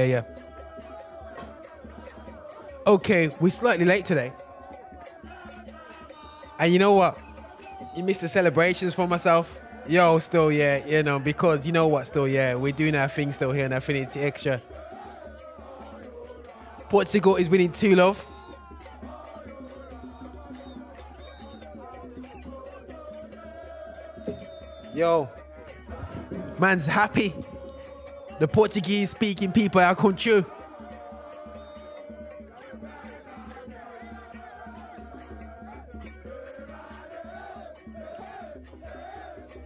Yeah. Okay, we're slightly late today. And you know what? You missed the celebrations for myself. Yo, still, yeah, you know, because you know what, still, yeah, we're doing our thing still here in Affinity Extra. Portugal is winning 2-0. Yo, man's happy. The Portuguese speaking people are come true.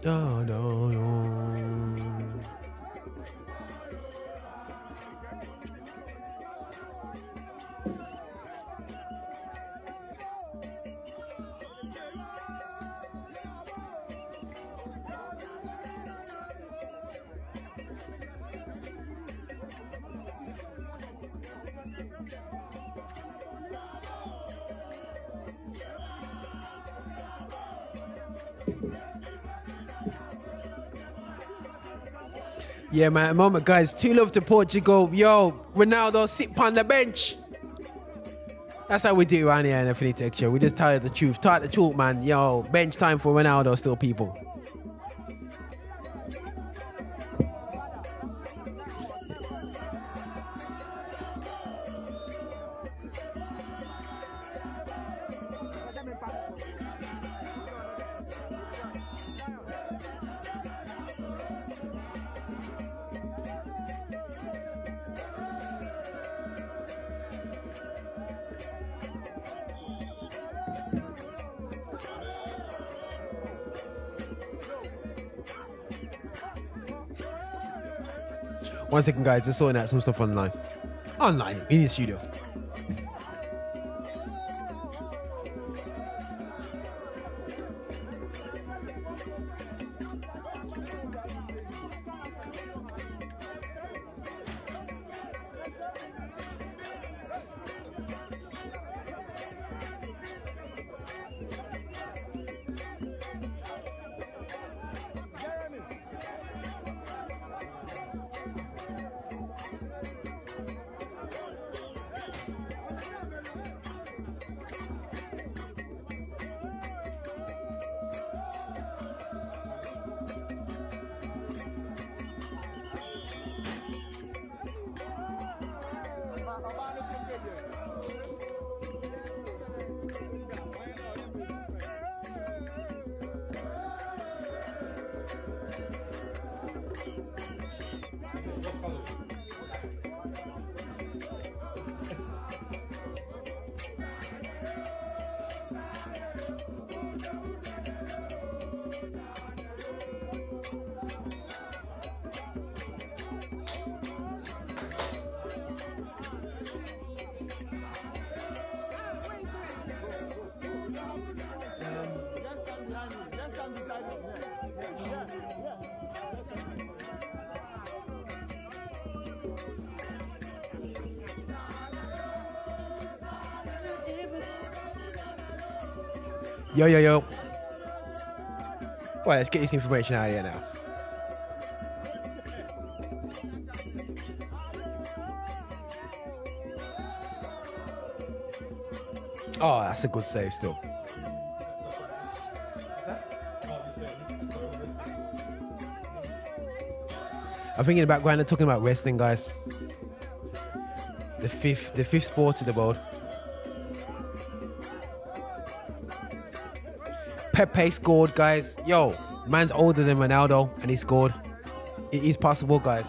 No. Yeah, man, moment, guys. 2-0 to Portugal. Yo, Ronaldo, sit on the bench. That's how we do around here in Affinity Extra. We just tell you the truth. Tell the truth, man. Yo, bench time for Ronaldo still, people. One second, guys, just sorting out some stuff online. In the studio. Yo. Well, let's get this information out of here now. Oh, that's a good save still. I think in the background they're talking about wrestling, guys. The fifth sport in the world. Pepe scored, guys. Yo, man's older than Ronaldo and he scored. It is possible, guys.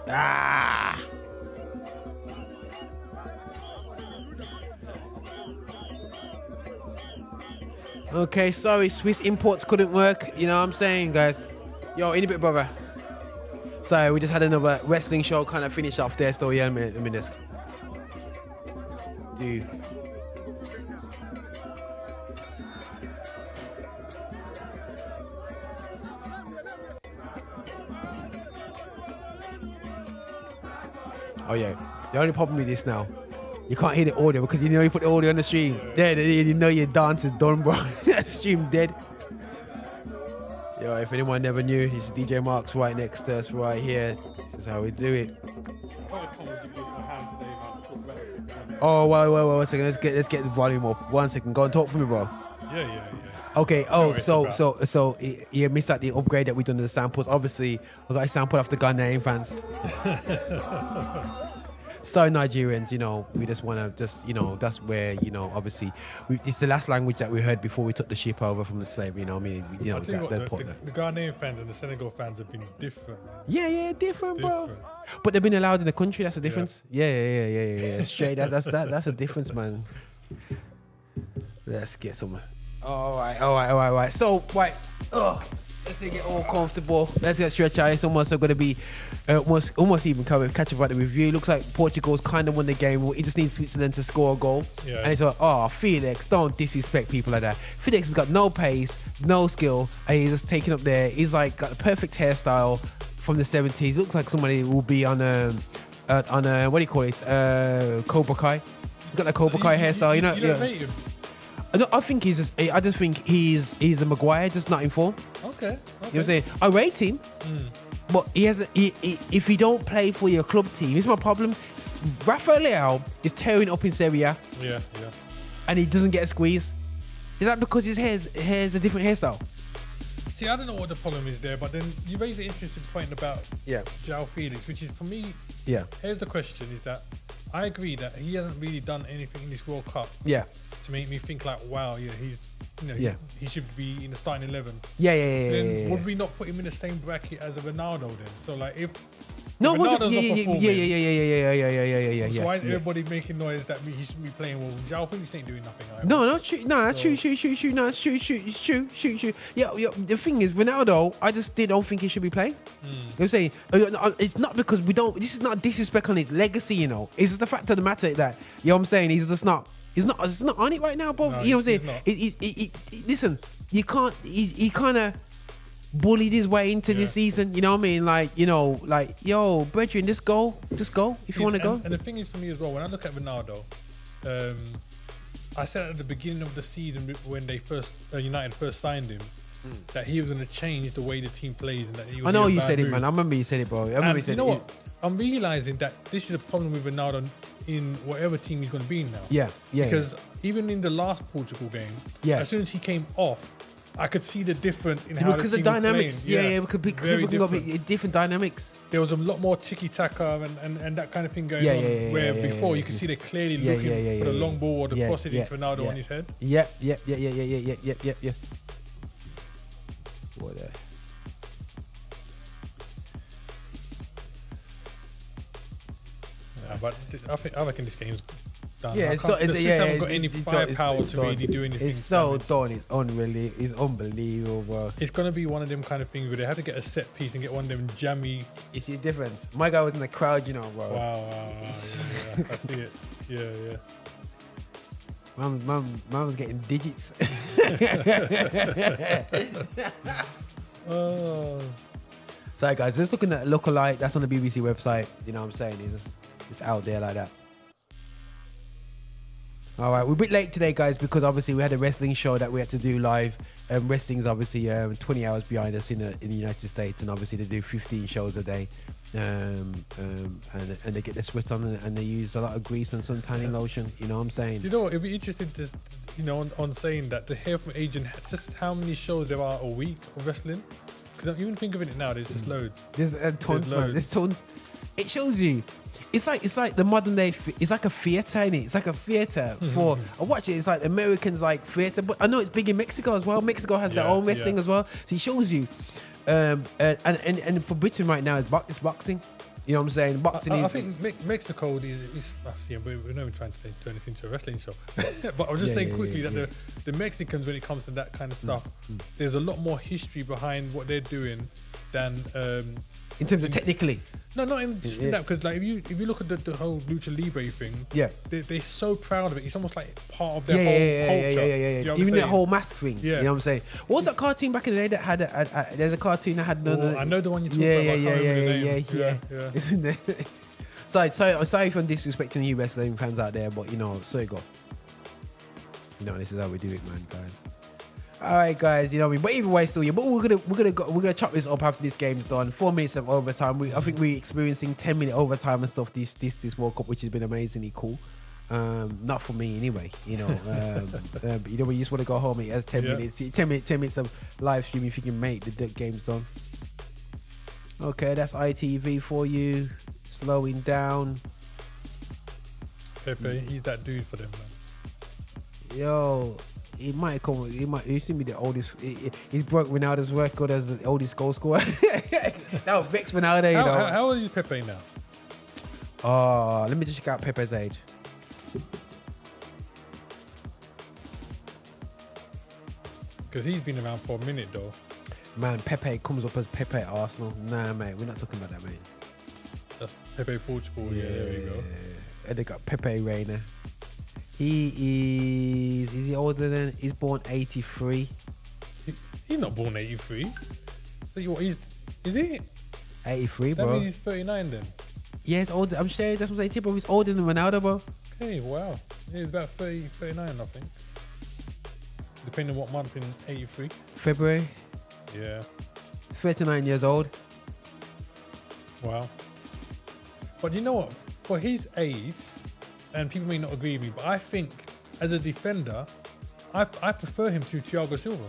Ah. Okay, sorry, Swiss imports couldn't work. You know what I'm saying, guys? Yo, in a bit, brother. Sorry, we just had another wrestling show kind of finish off there. So yeah, I mean this. Dude. Oh yeah, the only problem with this now, you can't hear the audio because you know you put the audio on the stream. Dead, you know your dance is done, bro. That stream dead. Yo, if anyone never knew, this is DJ Marks right next to us right here. This is how we do it. Oh, well, one second. Let's get the volume up. 1 second. Go and talk for me, bro. Yeah. Okay. Oh, so you missed out the upgrade that we done to the samples. Obviously, I got a sample off the Ghanaian fans. So Nigerians, you know, we just want to that's where, obviously, it's the last language that we heard before we took the ship over from the slavery, you know what I mean? The Ghanaian fans and the Senegal fans have been different, man. Yeah, different, bro. But they've been allowed in the country, that's the difference. Yeah. Straight, that's a difference, man. Let's get some. All right. So, right. Let's get all comfortable. Let's get stretched out. It's almost going to be almost even catch up at the review. It looks like Portugal's kind of won the game. He just needs Switzerland to score a goal. Yeah. And it's like, Felix, don't disrespect people like that. Felix has got no pace, no skill, and he's just taking up there. He's like got the perfect hairstyle from the 70s. Looks like somebody will be on a what do you call it? Cobra Kai. He's got that Cobra Kai hairstyle. You don't rate him? No, I just think he's a Maguire, just not in form. Okay. You know what I'm saying? I rate him, but if he don't play for your club team, it's my problem. Rafael Leao is tearing up in Serie A. Yeah. And he doesn't get a squeeze. Is that because his hair's a different hairstyle? See, I don't know what the problem is there, but then you raise an interesting point about João Felix, which is for me. Yeah. Here's the question: is that I agree that he hasn't really done anything in this World Cup. Yeah. To make me think like, wow, he should be in the starting 11. Yeah. So then would we not put him in the same bracket as a Ronaldo then? So like if no, Ronaldo's yeah. So why is everybody making noise that he shouldn't be playing well? João Felix ain't doing nothing. That's true. No, that's true. Shoot. No, it's true. Shoot. Yeah. The thing is, Ronaldo, I just don't think he should be playing. You know what I'm saying? It's not because we don't. This is not disrespect on his legacy. You know, it's just the fact of the matter that you know what I'm saying. He's just not. He's not on it right now, bro. No, you know what I'm saying? Listen, you can't. He kind of bullied his way into this season. You know what I mean? Like, yo, brethren, just go if you want to go. And the thing is for me as well, when I look at Ronaldo, I said at the beginning of the season when they United first signed him, that he was going to change the way the team plays and that he was. I know you said it, man. I remember you said it, bro. You know what? I'm realizing that this is a problem with Ronaldo in whatever team he's going to be in now. Yeah. Because even in the last Portugal game, as soon as he came off, I could see the difference in how because the the team dynamics. was playing. Because people can go different dynamics. There was a lot more tiki-taka and that kind of thing going on. Where before you could see they clearly looking for the long ball or the cross it into Ronaldo on his head. Yeah. What but I reckon this game's done. Yeah, the Swiss haven't got any firepower to really do anything. It's so done. It's unbelievable, bro. It's gonna be one of them kind of things where they have to get a set piece and get one of them jammy. You see the difference? My guy was in the crowd, you know, bro. Wow. Yeah, I see it. Yeah. Mum's getting digits. Sorry, guys. Just looking at Lookalike. That's on the BBC website. You know what I'm saying? It's out there like that. All right, we're a bit late today, guys, because obviously we had a wrestling show that we had to do live. Wrestling's obviously 20 hours behind us in the United States, and obviously they do 15 shows a day. And they get their sweat on, and they use a lot of grease and sun tanning lotion. You know what I'm saying? You know, it'd be interesting to, on saying that, to hear from Adrian just how many shows there are a week of wrestling. Because even think of it now, there's just loads. There's tons, man. There's tons. It shows you. It's like the modern day. It's like a theater, innit? It's like a theater for. I watch it. It's like Americans like theater, but I know it's big in Mexico as well. Mexico has their own wrestling as well. So it shows you. And for Britain right now, it's boxing. You know what I'm saying? Boxing I think Mexico is we're not even trying to turn this into a wrestling show. But I was just saying quickly that the Mexicans, when it comes to that kind of stuff, there's a lot more history behind what they're doing than in terms of technically. No, not in just in that, because like if you look at the whole lucha libre thing, they're so proud of it. It's almost like part of their whole culture. You know even the whole mask thing. You know what I'm saying? What was that cartoon back in the day that had? There's a cartoon that had. I know the one you're talking about. Yeah. Isn't there? Sorry for disrespecting you wrestling fans out there, but so you go. This is how we do it, man, guys. All right, guys, you know what I mean. But either way, still, but we're gonna chop this up after this game's done. 4 minutes of overtime. I think we're experiencing 10-minute overtime and stuff this World Cup, which has been amazingly cool. Not for me anyway, but when you just want to go home, it has 10 minutes. 10 minutes of live stream if you can make the game's done. Okay, that's ITV for you. Slowing down. Pepe, he's that dude for them, man. Yo. He seemed to be the oldest. He's broke Ronaldo's record as the oldest goal scorer. That was Vex Ronaldo, How old is Pepe now? Let me just check out Pepe's age. Because he's been around for a minute, though. Man, Pepe comes up as Pepe at Arsenal. Nah, mate, we're not talking about that, mate. That's Pepe Portugal. Yeah, there you go. And they got Pepe Reina. Is he older than? He's born 83. He's not born 83. So is he? 83, bro. That means he's 39 then. Yeah, he's older. I'm sure that's what I'm saying, bro. He's older than Ronaldo, bro. Okay, wow. He's about 30, 39, I think. Depending on what month in 83. February. Yeah. 39 years old. Wow. But you know what? For his age, and people may not agree with me, but I think as a defender, I prefer him to Thiago Silva.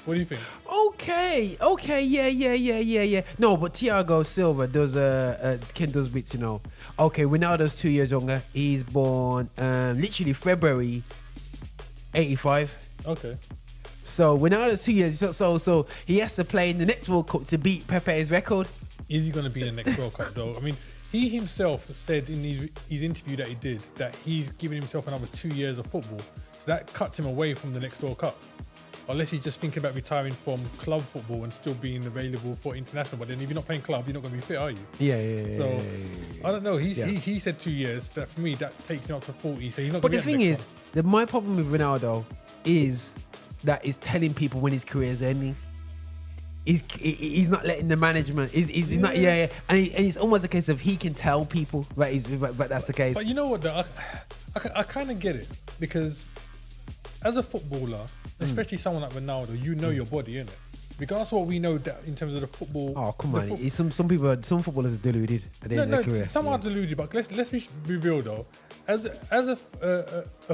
What do you think? Okay, yeah. No, but Thiago Silva does does bits, Okay, Ronaldo's 2 years younger. He's born literally February 85. Okay. So Ronaldo's 2 years. So he has to play in the next World Cup to beat Pepe's record. Is he going to be in the next World Cup though? I mean, he himself said in his interview that he did that he's giving himself another 2 years of football. So that cuts him away from the next World Cup. Unless he's just thinking about retiring from club football and still being available for international. But then if you're not playing club, you're not going to be fit, are you? Yeah. So, I don't know. He said 2 years. That for me, that takes him up to 40. So he's not But going to be the thing is, my problem with Ronaldo is that he's telling people when his career is ending. He's not letting the management. He's not. And it's almost a case of he can tell people, but that's the case. But you know what? Though, I kind of get it, because as a footballer, especially someone like Ronaldo, your body, innit? Regardless of what we know that in terms of the football. Oh come on! Some footballers are deluded at the end of their career. Some are deluded, but let's be real though. As a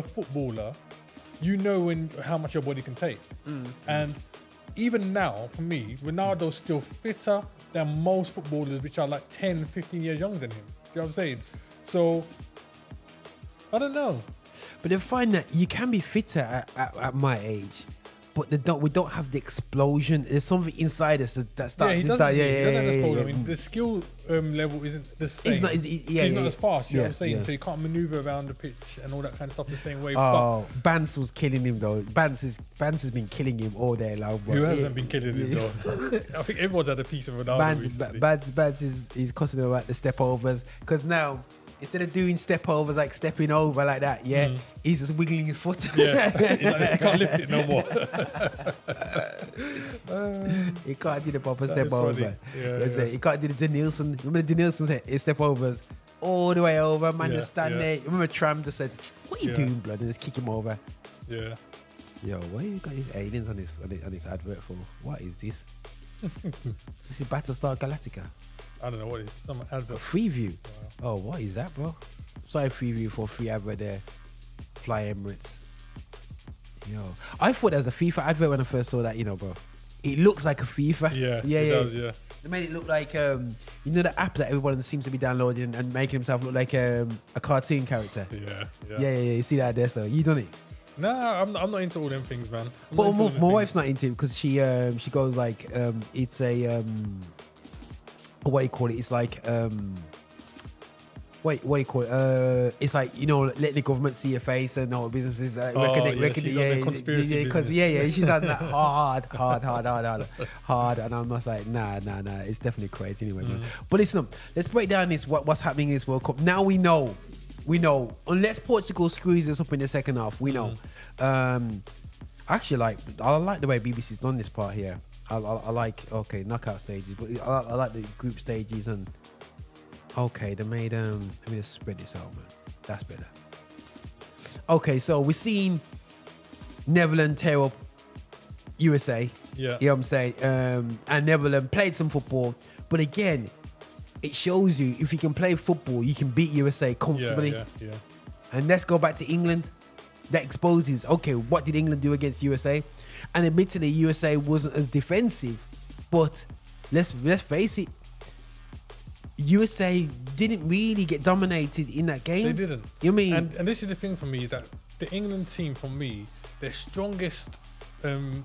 footballer, how much your body can take, and even now, for me, Ronaldo's still fitter than most footballers, which are like 10, 15 years younger than him. You know what I'm saying? So, I don't know. But they find that you can be fitter at my age, but we don't have the explosion. There's something inside us that starts. Yeah, he doesn't. I mean, the skill level isn't the same. He's not as fast. You know what I'm saying? Yeah. So you can't maneuver around the pitch and all that kind of stuff the same way. Oh, Bance was killing him though. Bance has been killing him all day long. Who hasn't been killing him though? I think everyone's had a piece of Ronaldo recently. Bance is costing him about the step overs, because now, instead of doing step overs, like stepping over like that, he's just wiggling his foot. Yeah, he can't lift it no more. He can't do the proper That step is over. funny. Yeah, That's yeah. it. He can't do the Denilson. Remember the Denilson step overs all the way over. Man, Yeah, just stand yeah. there. Remember Tram just said, "What are you Yeah. doing, blood?" And just kick him over. Yeah. Yo, why you got these aliens on this advert for? What is this? This is Battlestar Galactica. I don't know what it is. Some A advert. Freeview. Oh, what is that, bro? Sorry, Freeview for free advert there. Fly Emirates. Yo, I thought that was a FIFA advert when I first saw that. You know, bro. It looks like a FIFA. Yeah. It does. Yeah. They made it look like you know the app that everyone seems to be downloading and making himself look like a cartoon character. Yeah. Yeah. You see that there, so you done it. Nah, I'm not into all them things, man. I'm But not into all them my things. wife's not into it because she goes like it's a what do you call it? It's like what do you call it? It's like, you know, let the government see your face and all businesses she's on the conspiracy because business. she's on that hard, and I'm just like nah, it's definitely crazy anyway. Man. But listen, let's break down this what's happening in this World Cup. Now we know, unless Portugal screws us up in the second half, we know. Actually, I like the way BBC's done this part here. I like knockout stages, but I like the group stages and. Okay, they made let me just spread this out, man. That's better. Okay, so we're seeing Netherlands tear up USA. Yeah. You know what I'm saying? And Netherlands played some football, but again, it shows you if you can play football, you can beat USA comfortably. Yeah. And let's go back to England. That exposes, okay, what did England do against USA? And admittedly, USA wasn't as defensive, but let's face it, USA didn't really get dominated in that game. They didn't. You mean? And this is the thing for me, is that the England team, for me, their strongest, the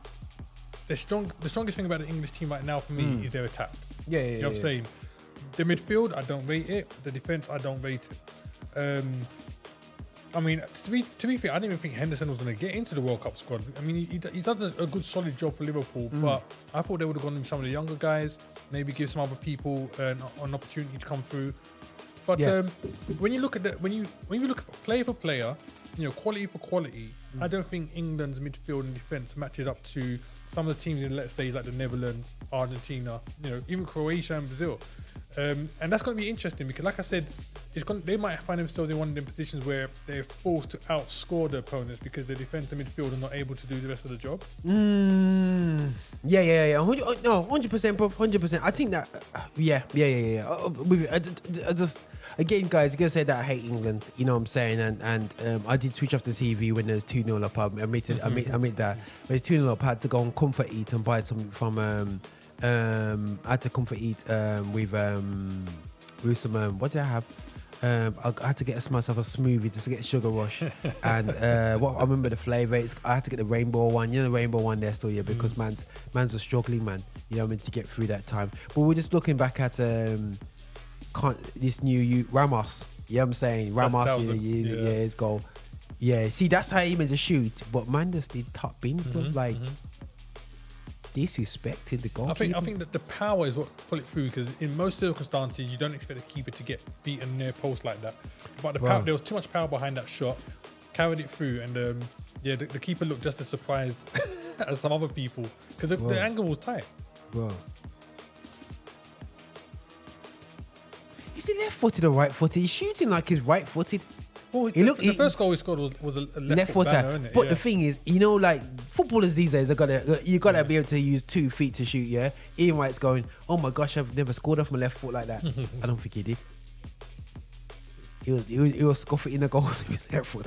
strongest thing about the English team right now for me is their attack. Yeah. You know what I'm saying? The midfield, I don't rate it. The defense, I don't rate it. I mean, to be fair, I didn't even think Henderson was going to get into the World Cup squad. I mean, he's done a good, solid job for Liverpool, but I thought they would have gone with some of the younger guys, maybe give some other people an opportunity to come through. But when you look at when you look at player for player, you know, quality for quality, I don't think England's midfield and defense matches up to some of the teams in, let's say, like the Netherlands, Argentina, you know, even Croatia and Brazil. And that's going to be interesting because, like I said, they might find themselves in one of them positions where they're forced to outscore their opponents because the defense and midfield are not able to do the rest of the job. Yeah. 100%, bro. 100%. I think that, yeah. I just, again, guys, you gotta say that I hate England. You know what I'm saying? And I did switch off the TV when there's 2-0 up. I admit that. When it's 2-0 up, I had to go on Comfort Eat and buy something from. I had to Comfort Eat with some. What did I have? I had to get myself a smoothie just to get sugar rush, and what I remember the flavour. I had to get the rainbow one. You know, the rainbow one there still, yeah, because man's was struggling, man. You know what I mean, to get through that time. But we're just looking back at this new Ramos. You know what I'm saying? Ramos, his goal. Yeah, see, that's how he meant to shoot, but man just did top bins, bro. Disrespected the goalkeeper. I think that the power is what pull it through because in most circumstances you don't expect a keeper to get beaten near post like that. But there was too much power behind that shot, carried it through, and the keeper looked just as surprised as some other people because the angle was tight. Bro, is he left-footed or right-footed? He's shooting like he's right-footed. Well, the first goal he scored was a left footer. banger, But the thing is, you know, like footballers these days, you gotta be able to use 2 feet to shoot. Yeah, Ian Wright's going, oh my gosh, I've never scored off my left foot like that. I don't think he did. He was scoffing in the goals with his left foot.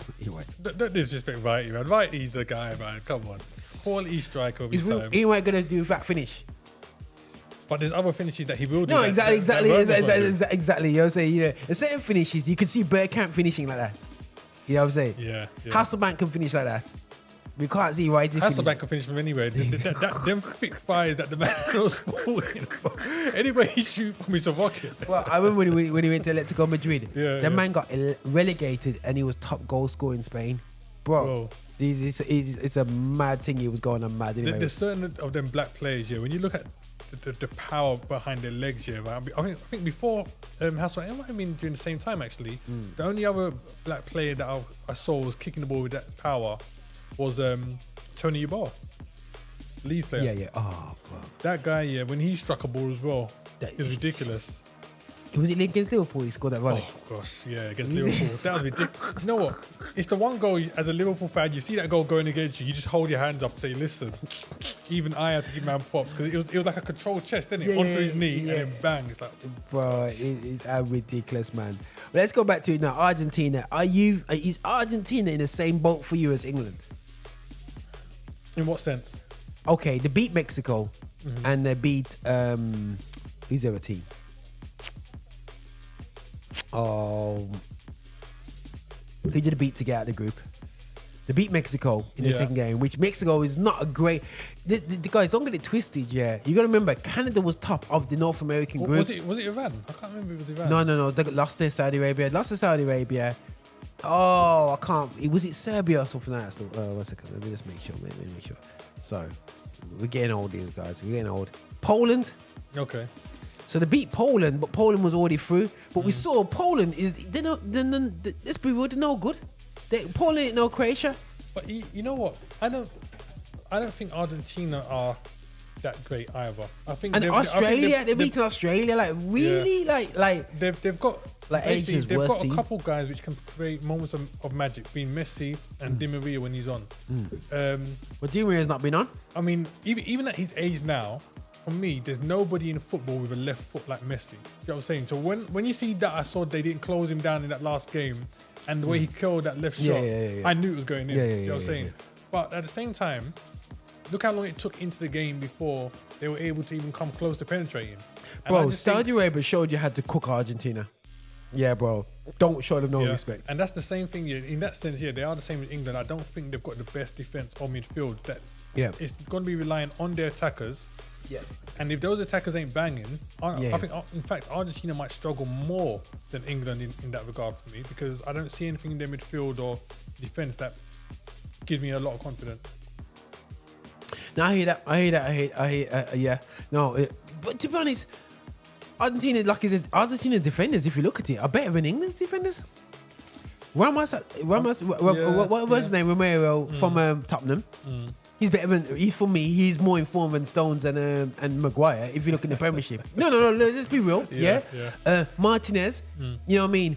Don't disrespect Whitey, man. Whitey's the guy, man. Come on, quality striker of his time. Ian Wright gonna do that finish? But there's other finishes that he will do. No, exactly. You know what I'm saying? Yeah, there's certain finishes you can see Bergkamp finishing like that. You know what I'm saying? Yeah. Hasselbank can finish like that. We can't see Whitey finish. Hasselbank can finish from anywhere. Them thick thighs that the man was falling. Anyway, he shoot from his rocket. Well, I remember when he went to Atletico Madrid. The man got relegated and he was top goal scorer in Spain. Bro. It's a mad thing he was going on mad anyway. There's certain of them black players, when you look at the power behind their legs, I think before Hasselbank, it might have been during the same time actually. The only other black player that I saw was kicking the ball with that power was Tony Yeboah. Leeds player. Yeah, yeah. Oh, bro. That guy, yeah, when he struck a ball as well, That it was is- ridiculous. Was it against Liverpool? He scored that volley. Oh gosh, yeah, against Liverpool. That was ridiculous. You know what? It's the one goal as a Liverpool fan, you see that goal going against you, you just hold your hands up and say, listen, even I had to give man props because it was like a controlled chest, didn't it? Yeah, Onto his knee yeah. and then bang. It's like, Bro, it's ridiculous, man. But let's go back to it now. Argentina. Is Argentina in the same boat for you as England? in what sense? Okay, they beat Mexico and they beat who's the other team? Oh, who did they beat to get out of the group? They beat Mexico in the Yeah. second game, which Mexico is not a great. The guys, don't get it twisted. Yeah, you got to remember, Canada was top of the North American group. Was it Iran? I can't remember if it was Iran. No. They lost to Saudi Arabia. Oh, I can't. Was it Serbia or something like that? Still, one second. Let me just make sure. Sorry, we're getting old, these guys. We're getting old. Poland. Okay. So they beat Poland, but Poland was already through. But we saw Poland they're let's be real, they're no good. Poland ain't no Croatia. But you know what? I don't think Argentina are that great either. I think And Australia, they're beating Australia, like really, like they've got Like basically, Asia's they've worst got a team. couple guys which can create moments of magic, being Messi and Di Maria when he's on. But Di Maria's not been on. I mean, even at his age now, for me, there's nobody in football with a left foot like Messi. You know what I'm saying? So when you see that, I saw they didn't close him down in that last game, and the way he killed that left Yeah, shot, yeah. I knew it was going in. Yeah, You know what I'm saying? yeah. But at the same time, look how long it took into the game before they were able to even come close to penetrating. And I Bro, just think- Saudi Arabia showed you how to cook Argentina. Yeah, bro. Don't show them no Yeah. respect. And that's the same thing. Yeah, in that sense, yeah, they are the same as England. I don't think they've got the best defense or midfield. That Yeah. it's going to be relying on their attackers. Yeah. And if those attackers ain't banging, Yeah. I think, in fact, Argentina might struggle more than England in that regard for me, because I don't see anything in their midfield or defense that gives me a lot of confidence. No, I hear that. Yeah. No, but to be honest, Argentina, like I said, Argentina defenders, if you look at it, are better than England's defenders. What was his name? Romero from Tottenham. He's better than for me. He's more informed than Stones and Maguire. If you look in the Premiership, no. Let's be real. Yeah. Martinez. You know what I mean?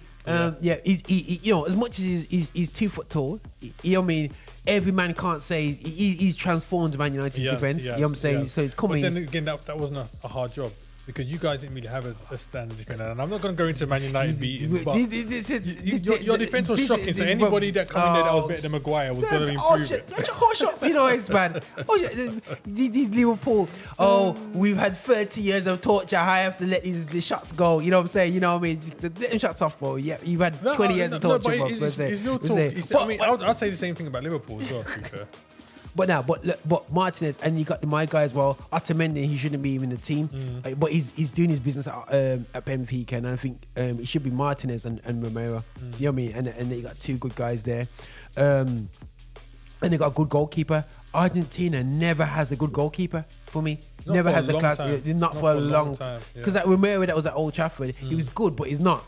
He's you know, as much as he's 2 foot tall. You know what I mean? Every man can't say he's transformed Man United's defense. You know what I'm saying? So it's coming. But then again, that wasn't a hard job, because you guys didn't really have a standard defender. And I'm not going to go into Man United beating, but your defense was shocking. So anybody that come in there that was better than Maguire was going to improve it. That's a hot shot, you know, man. These Liverpool. Oh, we've had 30 years of torture. I have to let these shots go. You know what I'm saying? You know what I mean? Let them shots off, bro. Yeah, you've had 20 years of torture, bro. It's real talk. I mean, I'd say the same thing about Liverpool as well, to be fair. But Martinez, and you got my guy as well, Otamendi. He shouldn't be even in the team, but he's doing his business at Benfica, and I think it should be Martinez and Romero. You know what I mean? And they got two good guys there, and they got a good goalkeeper. Argentina never has a good goalkeeper for me. Not never for a has a long class. time. Not for a long time. because that Romero that was at Old Trafford, he was good, but he's not.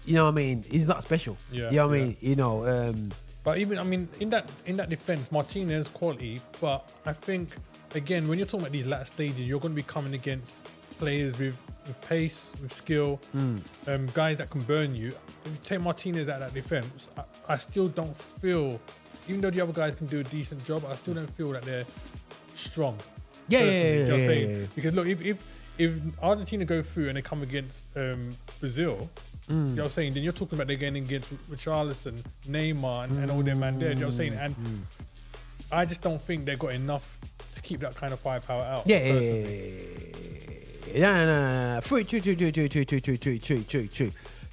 You know what I mean? He's not special. Yeah, you know what I yeah. mean? You know. But even, I mean, in that defense, Martinez quality. But I think, again, when you're talking about these latter stages, you're going to be coming against players with pace, with skill, guys that can burn you. If you take Martinez out of that defense, I still don't feel, even though the other guys can do a decent job, I still don't feel that they're strong. Yeah, personally, you know what I'm yeah, saying? yeah. Because look, if Argentina go through and they come against Brazil, you know what I'm saying, then you're talking about they're going against Richarlison, Neymar, and all them man there. You know what I'm saying? And I just don't think they've got enough to keep that kind of firepower out. No.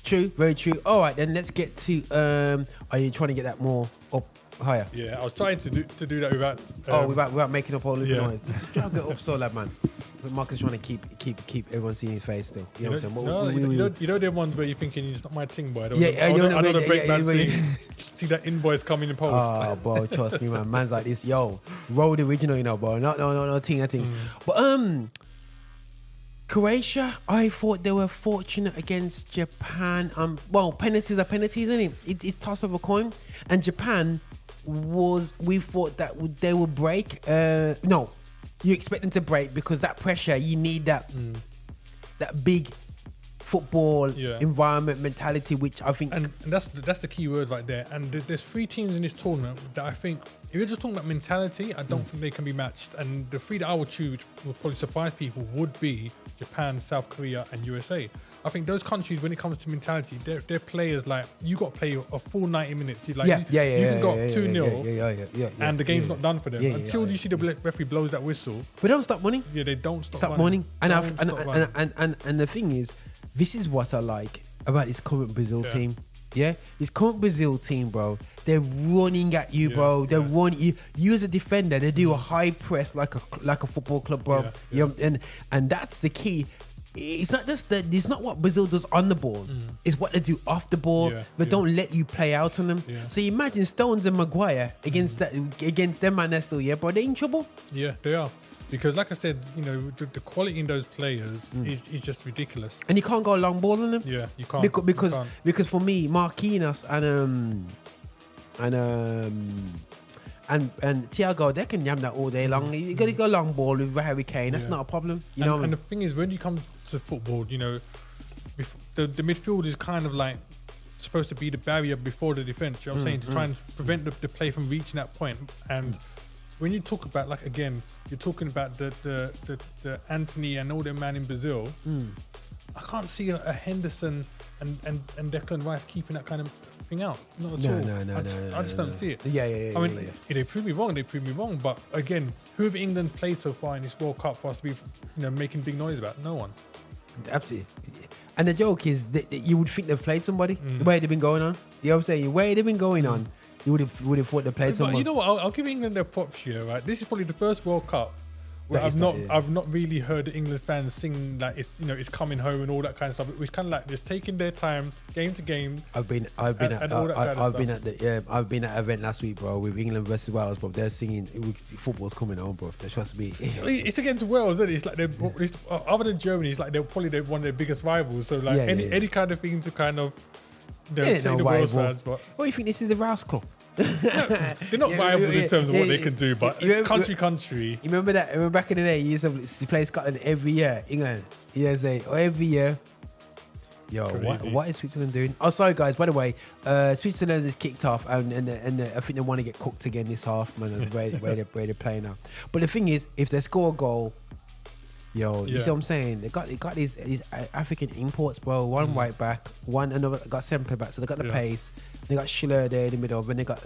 True, very true. All right, then let's get to. Are you trying to get that more up higher? Yeah, I was trying to do that without. Without making up all the yeah. noise. Let's try to get up so loud, man. But Marcus trying to keep everyone seeing his face still. You know what I'm saying? You know them ones where you're thinking it's not my thing, boy. I don't Yeah, break man's thing. See that invoice coming in post. Oh, bro, trust me, man. Man's like this. Yo, roll the original, you know, bro. No, thing. But Croatia, I thought they were fortunate against Japan. Well, penalties are penalties, isn't it? It's toss of a coin. And Japan, was we thought that they would break. No, you expect them to break because that pressure. You need that big football environment mentality, which I think, and that's the key word right there. And there's 3 teams in this tournament that I think, if you're just talking about mentality, I don't think they can be matched. And the 3 that I would choose would probably surprise people would be Japan, South Korea, and USA. I think those countries, when it comes to mentality, they're players like, you got to play a full 90 minutes. You can go 2-0 and the game's not done for them until you see the referee blows that whistle. But they don't stop winning. Yeah, they don't stop winning. And the thing is, this is what I like about this current Brazil team. Yeah, this current Brazil team, bro. They're running at you, bro. They're running you as a defender. They do a high press like a football club, bro. And that's the key. It's not just that. It's not what Brazil does on the ball. It's what they do off the ball. They don't let you play out on them. So you imagine Stones and Maguire against them, man. They're still bro. They're in trouble. Yeah, they are. Because, like I said, the quality in those players is just ridiculous. And you can't go long ball on them. Yeah, you can't. Because for me, Marquinhos and Thiago, they can yam that all day long. You got to go long ball with Harry Kane. That's not a problem. And the thing is, when you come to football, the midfield is kind of like supposed to be the barrier before the defense. You know what I'm saying? To try and prevent the play from reaching that point. And when you talk about, like, again, you're talking about the Anthony and all their man in Brazil. I can't see a Henderson and Declan Rice keeping that kind of thing out. Not at all. I just don't see it. Yeah. I mean, if they prove me wrong. But again, who have England played so far in this World Cup for us to be, making big noise about? No one. Absolutely. And the joke is that you would think they've played somebody the way they've been going on. You know what I'm saying? The way they've been going on, you would have thought they played someone. But you know what? I'll give England their props here, right? This is probably the first World Cup where I've not really heard the England fans sing like it's coming home and all that kind of stuff. It was kind of like just taking their time, game to game. I've been at an event last week, bro, with England versus Wales, bro. They're singing "Football's coming home," bro. They trust me. It's against Wales, isn't it? It's like other than Germany, it's like they're probably one of their biggest rivals. So like any kind of thing to kind of take the Wales fans. But what do you think? This is the Rouse Club. They're not viable in terms of what they can do, but country. You remember that? Remember back in the day, you used to play Scotland every year, England. Every year. Yo, what is Switzerland doing? Oh, sorry guys. By the way, Switzerland has kicked off, and I think they want to get cooked again this half, man. The way they're playing now. But the thing is, if they score a goal, you see what I'm saying? They got these African imports, bro. One right back, another got centre back. So they got the pace. They got Schiller there in the middle, and they got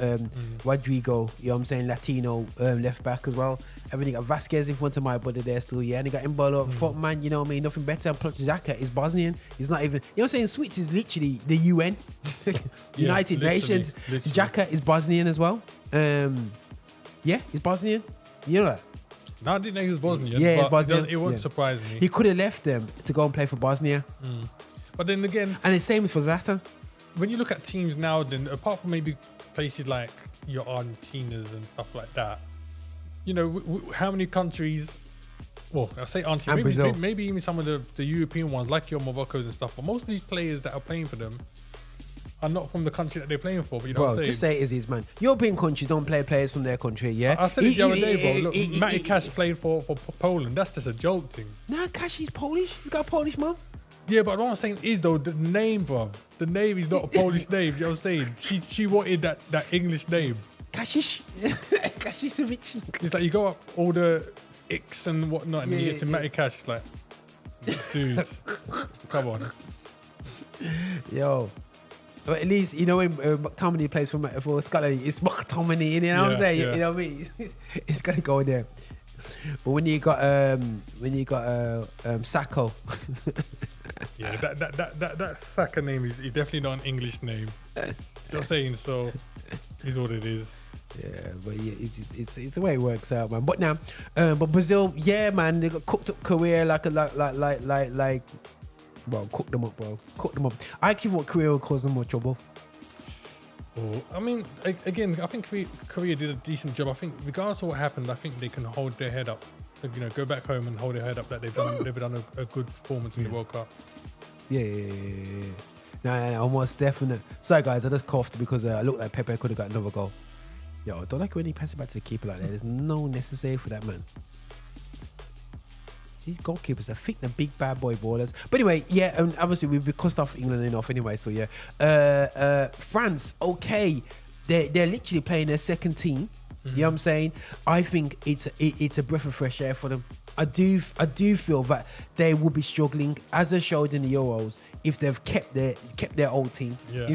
Rodrigo. You know what I'm saying? Latino left back as well. And then they got Vasquez in front of my brother there still. Yeah, and they got Mbolo up front, man. You know what I mean? Nothing better. And plus Xhaka is Bosnian. He's not even. You know what I'm saying? Swiss is literally the UN, United Nations. Xhaka is Bosnian as well. He's Bosnian. You know that. No, I didn't know he was Bosnian. Yeah, but Bosnian. It won't surprise me. He could have left them to go and play for Bosnia. But then again... And the same for Zlatan. When you look at teams now, then apart from maybe places like your Argentinas and stuff like that, how many countries... Well, I say Argentina, maybe even some of the European ones, like your Moroccos and stuff, but most of these players that are playing for them are not from the country that they're playing for. But you know what I'm saying? Just say it is, man. European countries don't play players from their country, yeah? I said it the other day, bro. Look, Matty Cash played for Poland. That's just a joke thing. Nah, Cash is Polish. He's got a Polish mum. Yeah, but what I'm saying is, though, the name, bro. The name is not a Polish name. You know what I'm saying? She wanted that English name. Kashish. Kashish. It's like you go up all the X and whatnot, and you get to Matty Cash. It's like, dude, come on. Yo. But at least, when McTominay plays for Scotland, it's McTominay, you know what I'm saying? You know what I mean? It's gonna go there. But when you got Sacco. Yeah, that Saka name is definitely not an English name. You're saying so is what it is. Yeah, but it's the way it works out, man. But now, but Brazil, yeah, man, they got cooked up career like. Bro, cook them up, bro. Cook them up. I actually thought Korea would cause them more trouble. Oh, I mean, again, I think Korea did a decent job. I think regardless of what happened, I think they can hold their head up. Go back home and hold their head up that they've done a good performance in the World Cup. Yeah. No, almost definite. Sorry, guys, I just coughed because I looked like Pepe could have got another goal. Yo, I don't like when he passes it back to the keeper like that. There's no necessary for that, man. These goalkeepers are thick, the big bad boy ballers. But anyway, yeah, obviously we've crossed off England enough anyway. So yeah, France, okay, they're literally playing their second team. You know what I'm saying? I think it's a breath of fresh air for them. I do feel that they will be struggling, as they showed in the Euros, if they've kept their old team. Yeah,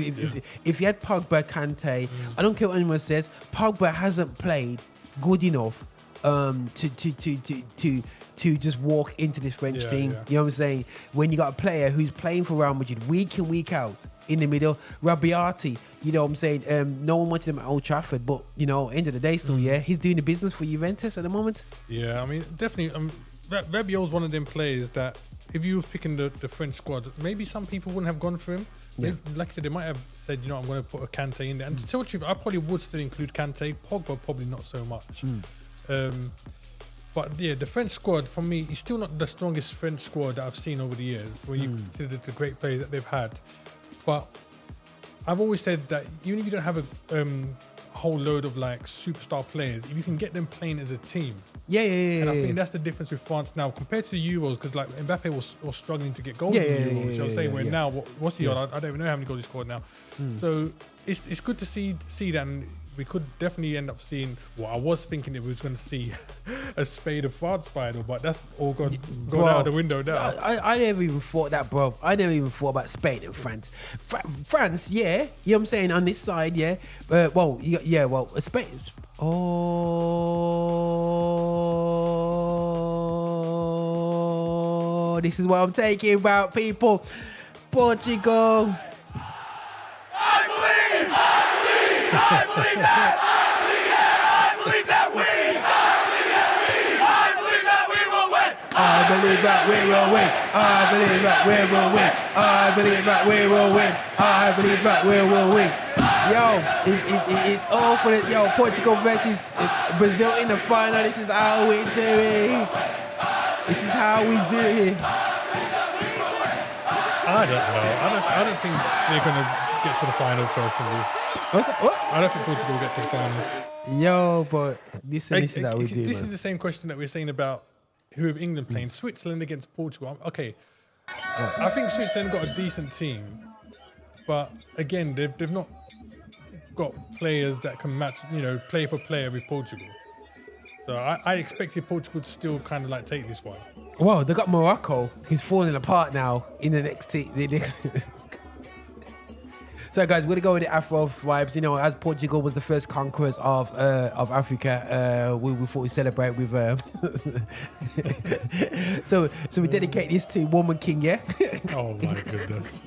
If you had Pogba, Kante, I don't care what anyone says, Pogba hasn't played good enough to just walk into this French team. Yeah. You know what I'm saying? When you got a player who's playing for Real Madrid week in, week out in the middle, Rabiati, you know what I'm saying? No one wanted him at Old Trafford, but you know, end of the day, still, yeah, he's doing the business for Juventus at the moment. Yeah, I mean, definitely. Rabiot's one of them players that if you were picking the French squad, maybe some people wouldn't have gone for him. Maybe, like I said, they might have said, you know, I'm going to put a Kante in there. And to tell the truth, I probably would still include Kante. Pogba, probably not so much. But yeah, the French squad, for me, is still not the strongest French squad that I've seen over the years when you consider the great players that they've had. But I've always said that even if you don't have a whole load of like superstar players, if you can get them playing as a team. And I think that's the difference with France now compared to the Euros, because like Mbappe was struggling to get goals in the Euros. You know what I'm saying? Where now, what's he on? I don't even know how many goals he scored now. So it's good to see that, and we could definitely end up seeing what I was thinking that we was going to see a Spain of France final, but that's all gone out the window now. I never even thought that, bro. I never even thought about Spain and France. France, yeah, you know what I'm saying, on this side, yeah. Spain. Oh, this is what I'm talking about, people. Portugal. I believe that we will win. I believe that we will win. I believe that we will win. I believe that we will win. I believe that we will win. Yo, it's all for it. Yo, Portugal versus Brazil in the final. This is how we do it. This is how we do it. I don't know. I don't think they're going to get to the final personally. What's that? What? I don't think Portugal will get to the final. Yo, but this is how we do. This is the same question that we're saying about who have England playing. Switzerland against Portugal. Okay, I think Switzerland got a decent team, but again, they've not got players that can match, you know, play for player with Portugal. So I expected Portugal to still kind of like take this one. Well, they got Morocco, who's falling apart now in the next team. So guys, we're gonna go with the Afro vibes. You know, as Portugal was the first conquerors of Africa, we thought we'd celebrate with. So we dedicate this to Woman King, yeah. Oh my goodness.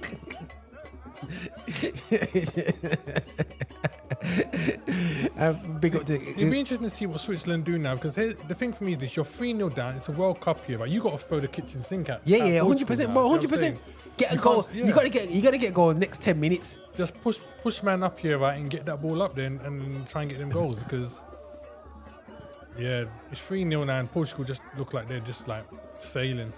Big up to. It'd be interesting to see what Switzerland do now, because the thing for me is this: you're 3-0 down. It's a World Cup here, right? You got to throw the kitchen sink at. Yeah, 100%, bro, 100%. Get a goal. You gotta get a goal in the next 10 minutes. Just push man up here, right, and get that ball up then, and try and get them goals, because yeah, it's 3-0 now, and Portugal just look like they're just like sailing.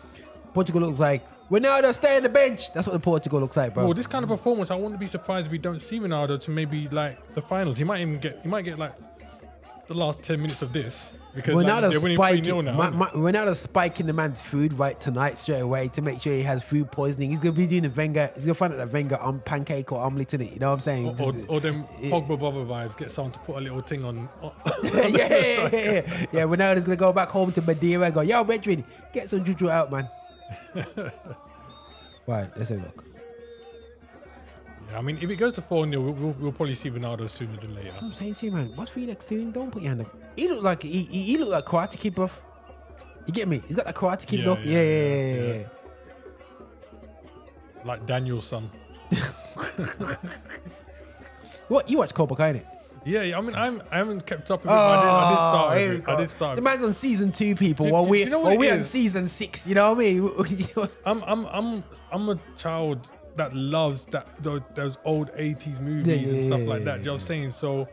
Portugal looks like Ronaldo, stay on the bench. That's what the Portugal looks like, bro. Well, this kind of performance, I wouldn't be surprised if we don't see Ronaldo to maybe like the finals. He might get like the last 10 minutes of this, because they're winning 3-0 now. Ronaldo's spiking the man's food right tonight straight away to make sure he has food poisoning. He's gonna be doing the Wenger. He's gonna find out that Wenger on pancake or omelette in it. You know what I'm saying? Or them Pogba brother vibes. Get someone to put a little thing on. Yeah. Ronaldo's gonna go back home to Madeira and go, yo, Bedrin, get some juju out, man. Right, let's have a look. Yeah, I mean, if it goes to 4-0, we'll probably see Ronaldo sooner than later. That's what I'm saying to you, man. What's Felix doing? Don't put your hand up. He looked like he looked like Karate Kid, bruv. You get me? He's got that Karate Kid look. Yeah. Like Daniel's son. What, you watch Cobra Kai, innit? Yeah, I mean, I haven't kept up with it, but I did start. The man's on season 2, people, while we're on season 6. You know what I mean? I'm a child that loves those old 80s movies and stuff like that. You know what I'm saying? So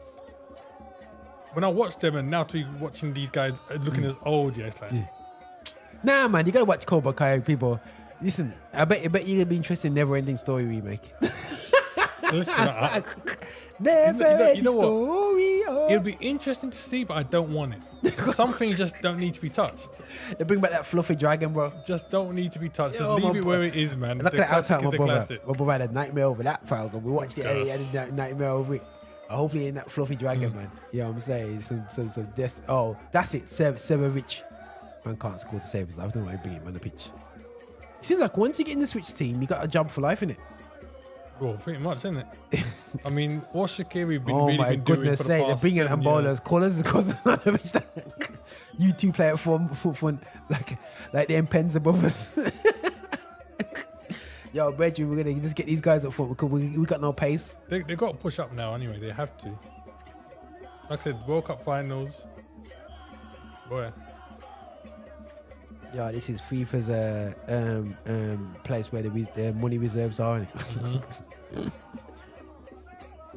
when I watch them, and now to be watching these guys looking as old, it's like, nah, man, you gotta watch Cobra Kai, people. Listen, I bet you're gonna be interested in Never Ending Story remake. Listen, Never Ending Story. It'll be interesting to see, but I don't want it. Some things just don't need to be touched. They bring back that fluffy dragon, bro. Just don't need to be touched. Yo, Just leave my it where it is, man. Look at outside my brother. Classic. My brother had a nightmare over that program. We watched it. He had a nightmare over it. Hopefully, in that fluffy dragon, man. You know what I'm saying? That's it. Severovich. Man can't score to save his life. I don't know why he bring him on the pitch. It seems like once you get in the Switch team, you got a job for life, innit? Well, pretty much, isn't it? I mean, what Shaqiri been Oh really my been doing goodness for the sake, they're past bringing 7 handballers, years. callers, because you two play at fun, like the Impenza brothers. Yo, Reggie, we're gonna just get these guys up front because we got no pace. They got to push up now anyway. They have to. Like I said, World Cup finals. Boy. Yeah, this is FIFA's place where the money reserves are. Innit?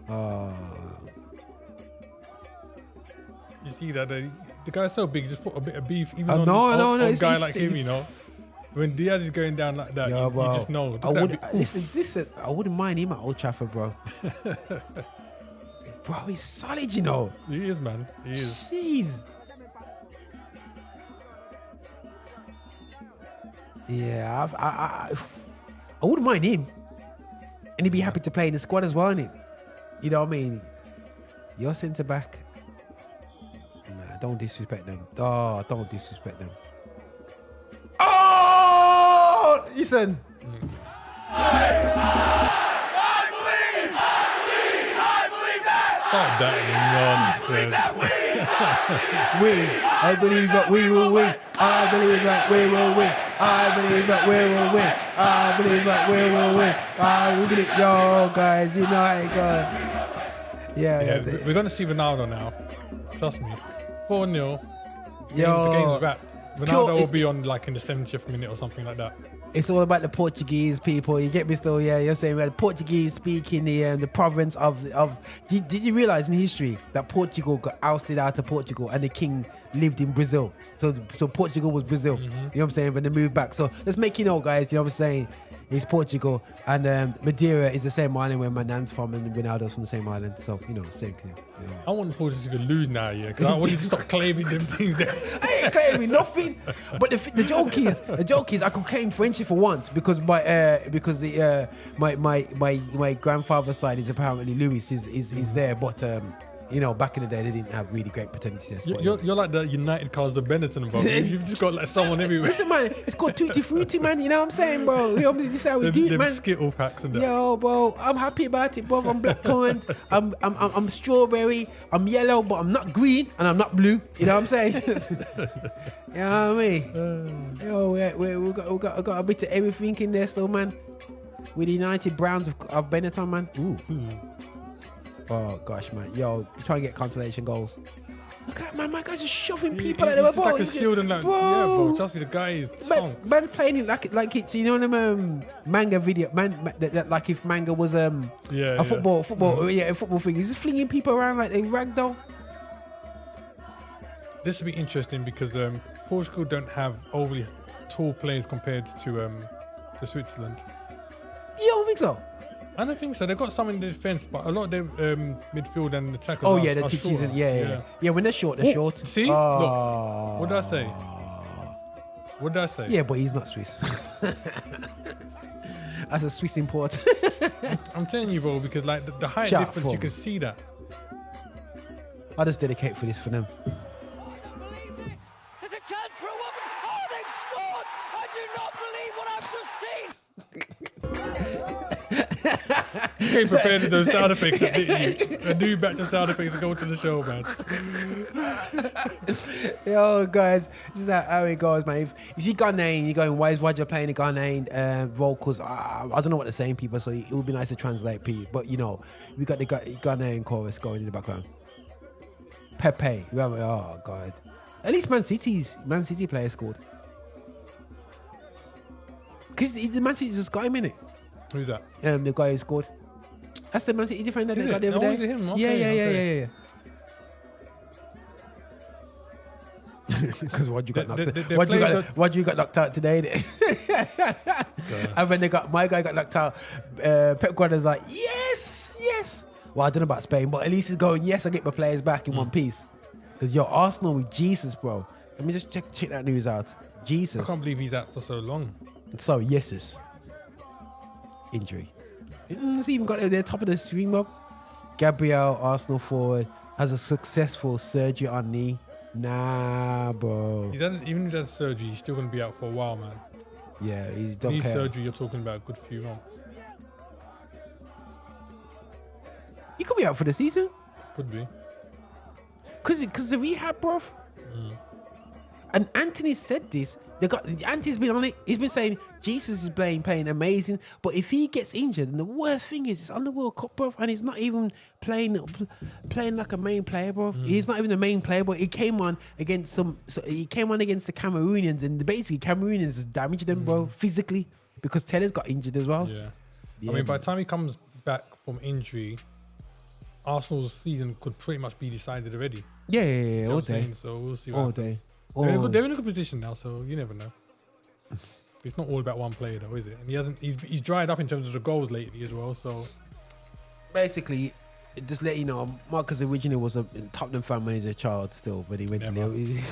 Mm-hmm. You see that the guy's so big, just put a bit of beef even on a guy like him, you know. When Diaz is going down like that, you just know. Listen, I wouldn't mind him at Old Trafford, bro. Bro, he's solid, you know. He is, man. He is. Jeez. Yeah, I wouldn't mind him, and he'd be happy to play in the squad as well, innit? You know what I mean? You're centre back. Nah, don't disrespect them. Oh, don't disrespect them. Oh, listen. I believe that. Stop that nonsense. I believe that we will win. I believe that we will win. I believe that we will win. I believe that we will win. I believe. Yo, guys, you know how it goes. Yeah. We're going to see Ronaldo now. Trust me. 4-0. The game's wrapped. Ronaldo will be on like in the 70th minute or something like that. It's all about the Portuguese people. You get me still? Yeah, you're saying the Portuguese speaking the province of. Did you realize in history that Portugal got ousted out of Portugal and the king lived in Brazil? So Portugal was Brazil. You know what I'm saying? But they moved back. So let's make you know, guys. You know what I'm saying? It's Portugal and Madeira is the same island where my nan's from and Ronaldo's from the same island. So you know, same thing. You know. I want Portugal to lose now, yeah, because I want you to stop claiming them things there. I ain't claiming nothing. But the joke is I could claim friendship for once because my grandfather's side is apparently Luis is there, but you know, back in the day they didn't have really great paternity tests. You're like the United cars of Benetton, bro. You've just got like someone everywhere. Listen, man, it's called Tutti Frutti, man. You know what I'm saying, bro? You know, this is how we do it, man. Skittle packs and that. Yo, bro, I'm happy about it, bro. I'm blackcurrant. I'm strawberry. I'm yellow, but I'm not green and I'm not blue. You know what I'm saying? You know what I mean? Yo, we got a bit of everything in there still, man. With the United Browns of Benetton, man. Ooh. Oh gosh, man. Yo, trying to get consolation goals. Look at that, man. My guys are shoving people like they were balls. Like a shield and that. Bro. Yeah, bro. Trust me, the guy is man's playing it like it's, you know them manga video, like if manga was a football thing. He's just flinging people around like they ragdoll. This will be interesting because Portugal don't have overly tall players compared to Switzerland. You don't think so? I don't think so. They've got some in the defense, but a lot of their midfield and attackers. Oh yeah, the teachers and yeah. When they're short, they're short. See, look, what did I say? What did I say? Yeah, but he's not Swiss. That's a Swiss import. I'm telling you, bro, because like the height difference, you can see that. I'll just dedicate for this for them. There's a chance for a woman. Oh, they've scored! I do not believe what I've just seen. You came prepared with those sound effects, didn't you? A new batch of sound effects to go to the show, man. Yo, guys, this is how it goes, man. If you're Ghanaian, you're going, why is Roger playing the Ghanaian vocals? I don't know what they're saying, people, so it would be nice to translate, Pete. But, you know, we got the Ghanaian chorus going in the background. Pepe. Oh, God. At least Man City player scored. Because the Man City just got him in it. Who's that? The guy who scored. That's the Man City defender they got the other day. Is it him? Okay, yeah. Because Roger got knocked out today. And when my guy got knocked out, Pep Guardiola's like, yes. Well, I don't know about Spain, but at least he's going, yes, I get my players back in one piece. Because Arsenal with Jesus, bro. Let me just check that news out. Jesus. I can't believe he's out for so long. Sorry, yeses. Injury. It's even got their top of the screen, bro. Gabriel, Arsenal forward, has a successful surgery on knee. Nah, bro. Even if he does surgery, he's still going to be out for a while, man. Yeah, he don't Knee care. surgery, you're talking about a good few months. He could be out for the season. Could be. Because the rehab, bro. And Anthony said this. Anthony's been on it. He's been saying Jesus is playing amazing, but if he gets injured, then the worst thing is it's on the World Cup, bro, and he's not even playing like a main player, bro. He's not even the main player, but he came on against the Cameroonians, and basically Cameroonians has damaged them, bro, physically, because Taylor's got injured as well. I mean, by the time he comes back from injury, Arsenal's season could pretty much be decided already. Yeah, You know all what I'm day, saying? So we'll see what all happens. day. They're in a good position now, so you never know. It's not all about one player, though, is it? And he's dried up in terms of the goals lately as well. So Basically, just let you know, Marcus originally was a Tottenham fan when he was a child, still, but he went to Never. Neil.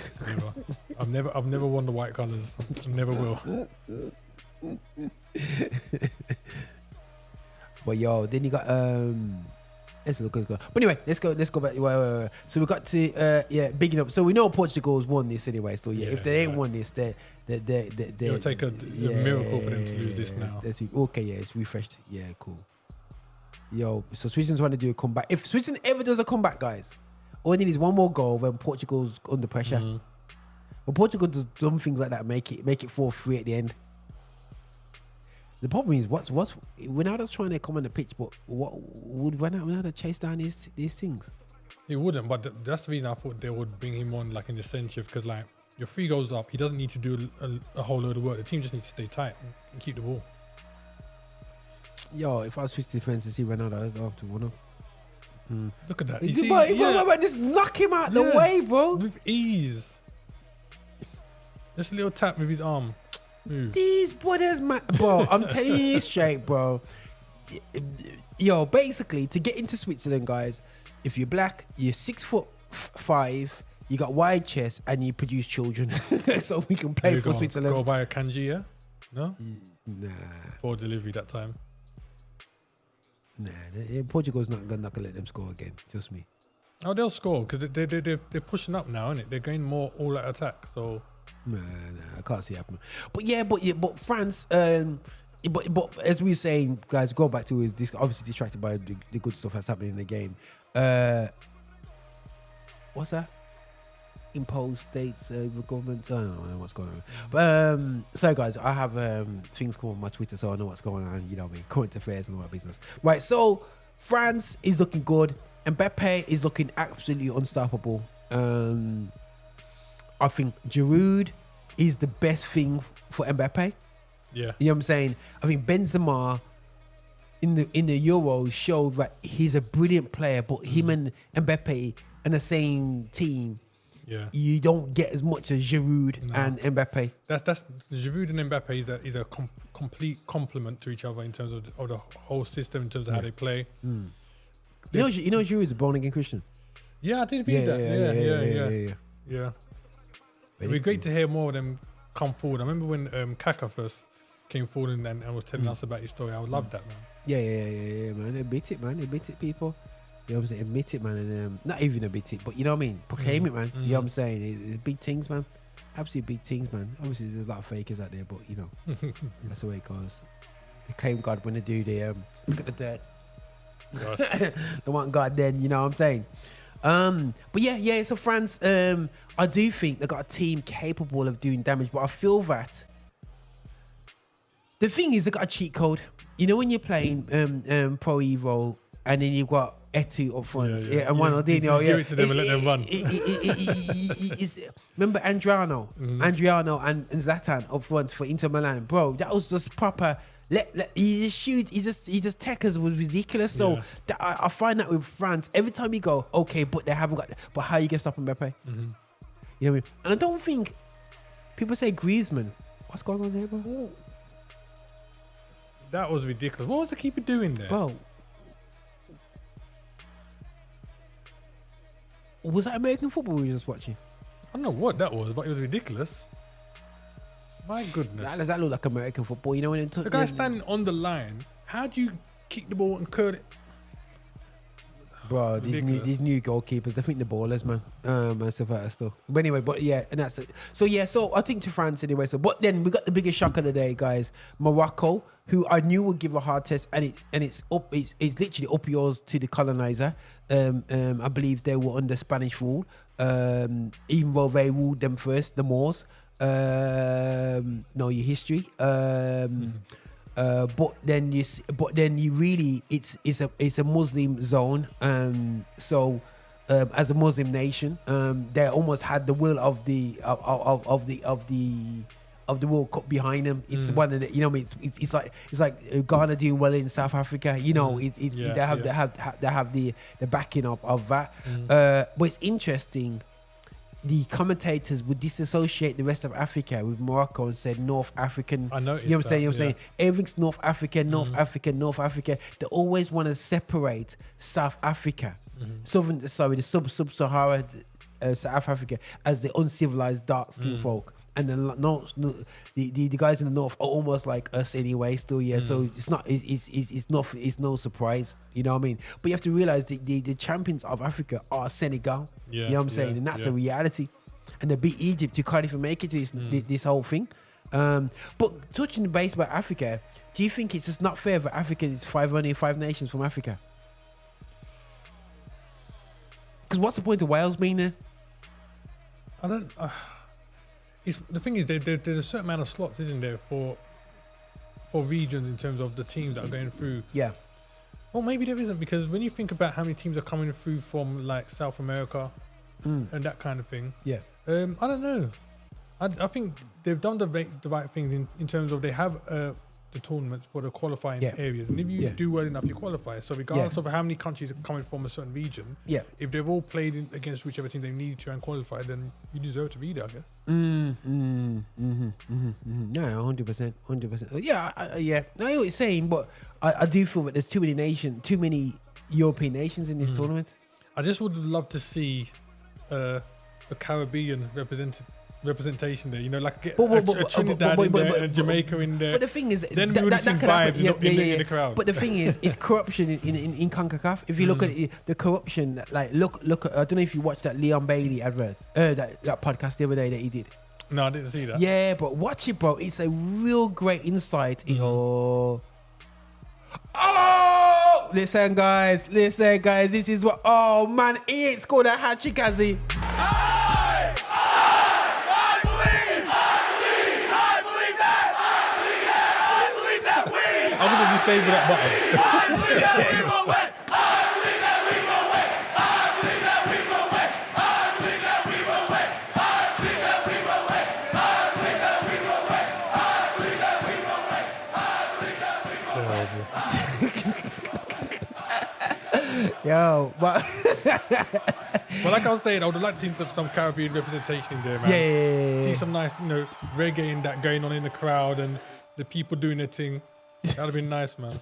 I've never won the white colours. Never will. But then you got let's look. But anyway, let's go back. So we got to bigging up. So we know Portugal's won this anyway. So if they ain't won this, It'll take a miracle for them to lose this now. Okay, it's refreshed. Yeah, cool. So Switzerland's trying to do a comeback. If Switzerland ever does a comeback, guys, all they need is one more goal when Portugal's under pressure. But Portugal does dumb things like that, make it 4-3 at the end. The problem is, what's Ronaldo's trying to come on the pitch, but what would Ronaldo chase down these things? He wouldn't, but that's the reason I thought they would bring him on, like in the centre, because like your 3 goals up, he doesn't need to do a whole load of work. The team just needs to stay tight and keep the ball. If I was Swiss defense to see Ronaldo, I'd have to win up. Look at that. Just knock him out the way, bro. With ease. Just a little tap with his arm. Move. These brothers, man, bro. I'm telling you straight, bro. Basically, to get into Switzerland, guys, if you're black, you're 6'5", you got wide chest, and you produce children, so we can play for Switzerland. Go buy a kanji, yeah? No? Nah. For delivery that time. Nah, Portugal's not gonna let them score again. Just me. Oh, they'll score because they're pushing up now, isn't it? They're going more all-out attack, so... Nah, I can't see it happening. But France, but as we were saying, guys, go back to is obviously distracted by the good stuff that's happening in the game. What's that? Imposed states, governments. I don't know what's going on. But so guys, I have things come on my Twitter, so I know what's going on. You know what I mean? Current affairs and all that business. Right. So France is looking good, and Pepe is looking absolutely unstoppable. I think Giroud is the best thing for Mbappe. Yeah. You know what I'm saying? I think Benzema in the Euros showed that he's a brilliant player, but him and Mbappe in the same team, you don't get as much as Giroud and Mbappe. That's Giroud and Mbappe is a complete complement to each other in terms of the whole system, in terms of how they play. You know Giroud's a born again Christian. Yeah, I did read that. Yeah. It'd be great to hear more of them come forward. I remember when Kaka first came forward and was telling us about his story. I would love that, man. Yeah, man. Admit it, man. Admit it, people. You know what I'm saying? Admit it, man. And not even admit it, but you know what I mean? Proclaim it, man. You know what I'm saying? It's big things, man. Absolute big things, man. Obviously, there's a lot of fakers out there, but you know, that's the way it goes. They claim God when they do the look at the dirt. They want God then, you know what I'm saying? But yeah, so France, I do think they got a team capable of doing damage, but I feel that the thing is they got a cheat code. You know when you're playing Pro Evo and then you've got Etu up front, and Ronaldinho, give it to them and let them run. Remember Adriano and Zlatan up front for Inter Milan, bro? That was just proper. He just shoot. He just techers was ridiculous. So I find that with France, every time you go, okay, but they haven't got. But how you get stop Mbappe? You know what I mean? And I don't think people say Griezmann. What's going on there, bro? Ooh. That was ridiculous. What was the keeper doing there? Bro, Was that American football we were just watching? I don't know what that was, but it was ridiculous. My goodness. Does that look like American football? You know when it took The guy standing on the line, how do you kick the ball and curl it? Bro, these new goalkeepers, they think the ballers, man. And stuff like that stuff. But anyway, and that's it. So I think to France anyway. But then we got the biggest shock of the day, guys. Morocco, who I knew would give a hard test, and it's literally up yours to the colonizer. I believe they were under Spanish rule, even though they ruled them first, the Moors. Know your history. But then you really it's a Muslim zone. As a Muslim nation, they almost had the will of the World Cup behind them. It's one of the, you know, it's like Ghana doing well in South Africa. You know, they have the backing of that. But it's interesting. The commentators would disassociate the rest of Africa with Morocco and said North African. I noticed you know what I'm saying? that, You know what I'm saying? Everything's North Africa, North Africa, North Africa. They always want to separate South Africa, the sub-Sahara South Africa as the uncivilized dark-skinned folk. And the guys in the north are almost like us anyway, still, yeah. So it's no surprise, you know what I mean. But you have to realize the champions of Africa are Senegal, you know what I'm saying, and that's a reality. And they beat Egypt, you can't even make it to this whole thing. But touching the base about Africa, do you think it's just not fair that Africa is only five nations from Africa? Because what's the point of Wales being there? I don't. The thing is, there's a certain amount of slots, isn't there, for regions in terms of the teams that are going through. Yeah. Well, maybe there isn't, because when you think about how many teams are coming through from like South America and that kind of thing. Yeah. I don't know. I think they've done the right things in terms of they have the tournaments for the qualifying areas, and if you do well enough, you qualify. So regardless of how many countries are coming from a certain region, if they've all played against whichever team they need to and qualify, then you deserve to be there, I guess. No, 100%. Yeah, I know what you're saying, but I do feel that there's too many European nations in this tournament. I just would love to see a Caribbean representation there, you know, like a Trinidad in there and Jamaica in there. But the thing is, then we would have seen vibes in the crowd. But the thing is, it's corruption in CONCACAF. If you look at the corruption, like look at, I don't know if you watched that Leon Bailey advert, that podcast the other day that he did. No, I didn't see that. Yeah, but watch it, bro. It's a real great insight in your. Oh, listen, guys. This is what. Oh man, he ain't scored a hat trick, has he? I'm going to be saving that button. I believe that we will win. I believe that we will win. I believe that we will win. I believe that we will win. I believe that we will win. I believe that we will win. I believe that we will win. I believe that we will win. Yo, but well, like I was saying, I would like to see some Caribbean representation in there, man. Yeah. See some nice, reggae and that going on in the crowd and the people doing their thing. That'd have been nice, man.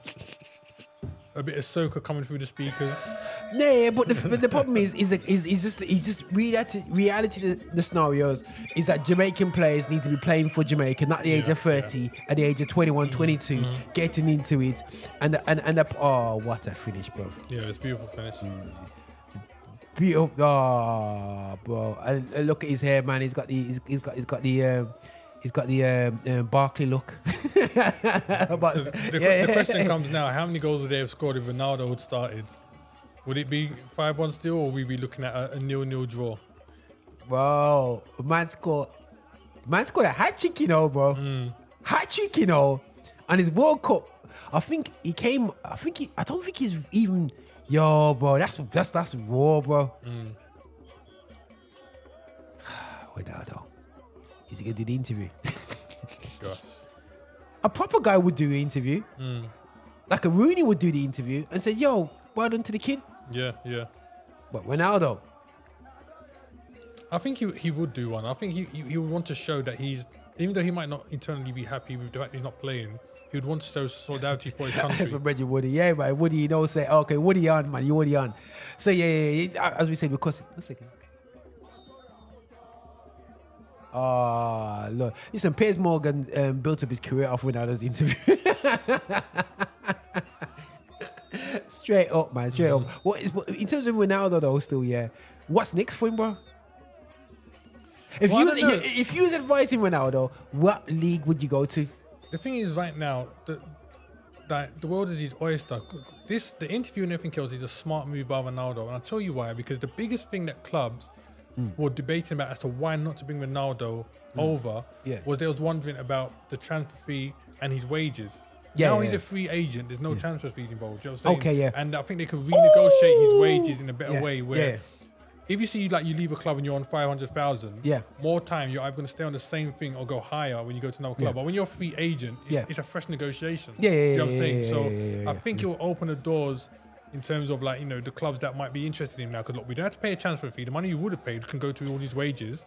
A bit of soca coming through the speakers. Yeah, but the problem is just reality. The scenarios is that Jamaican players need to be playing for Jamaica, not at the age of 30, at the age of 21, 22, getting into it, and oh, what a finish, bro! Yeah, it's a beautiful finish. Beautiful, oh, bro! And look at his hair, man. He's got the Barkley look. But, the question comes now: how many goals would they have scored if Ronaldo had started? Would it be 5-1 still, or would we be looking at a 0-0 draw? Bro, man scored a hat trick, you know, bro. Hat trick, you know, and his World Cup. I don't think he's even. Yo, bro, that's raw, bro. Ronaldo. Is he gonna do the interview? Gosh. A proper guy would do the interview. Like a Rooney would do the interview and say, yo, well done to the kid. Yeah. But Ronaldo. I think he would do one. I think he would want to show that he's even though he might not internally be happy with the fact he's not playing, he would want to show solidarity for his That's country. my brother Woody. Yeah, man. Woody, you know, say, okay, Woody on, man. You Woody on. So, yeah. As we say, because... One second. Look. Listen, Piers Morgan built up his career off Ronaldo's interview. Straight up, man. Straight up. What in terms of Ronaldo, though, still, yeah. What's next for him, bro? If you was advising Ronaldo, what league would you go to? The thing is, right now, the world is his oyster. The interview and everything else is a smart move by Ronaldo, and I'll tell you why. Because the biggest thing that clubs were debating about as to why not to bring Ronaldo over was they was wondering about the transfer fee and his wages. Now he's a free agent. There's no transfer fees involved. You know what I'm saying? Okay, yeah. And I think they could renegotiate his wages in a better way. Where if you see like you leave a club and you're on 500,000, more time you're either going to stay on the same thing or go higher when you go to another club. But when you're a free agent, it's a fresh negotiation. You know what I'm saying? So I think it will open the doors in terms of like, you know, the clubs that might be interested in him now. Because look, we don't have to pay a transfer fee. The money you would have paid can go to all these wages.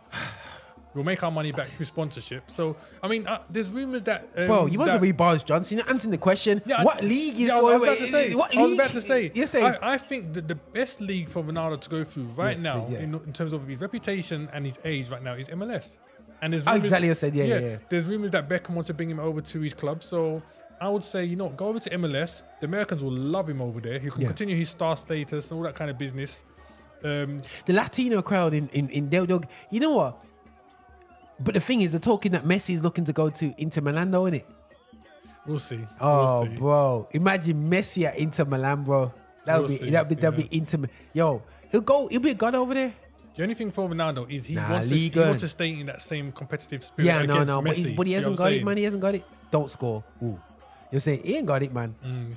We'll make our money back through sponsorship. So, I mean, there's rumours that... Bro, you must have be Boris Johnson. You're answering the question. What league is for... I was about to say. You're saying... I think that the best league for Ronaldo to go through right now, in terms of his reputation and his age right now, is MLS. And there's rumours, exactly what I said, There's rumours that Beckham wants to bring him over to his club. So, I would say, you know, go over to MLS. The Americans will love him over there. He can continue his star status, all that kind of business. The Latino crowd in Del Dog, you know what? But the thing is, they're talking that Messi is looking to go to Inter Milan, though, innit? We'll see. Oh, bro. Imagine Messi at Inter Milan, bro. That'll be intimate. Yo, he'll be a god over there. The only thing for Ronaldo is he wants to stay in that same competitive spirit against Messi. But he hasn't got it, man. He hasn't got it. Don't score. Ooh. You're saying he ain't got it, man.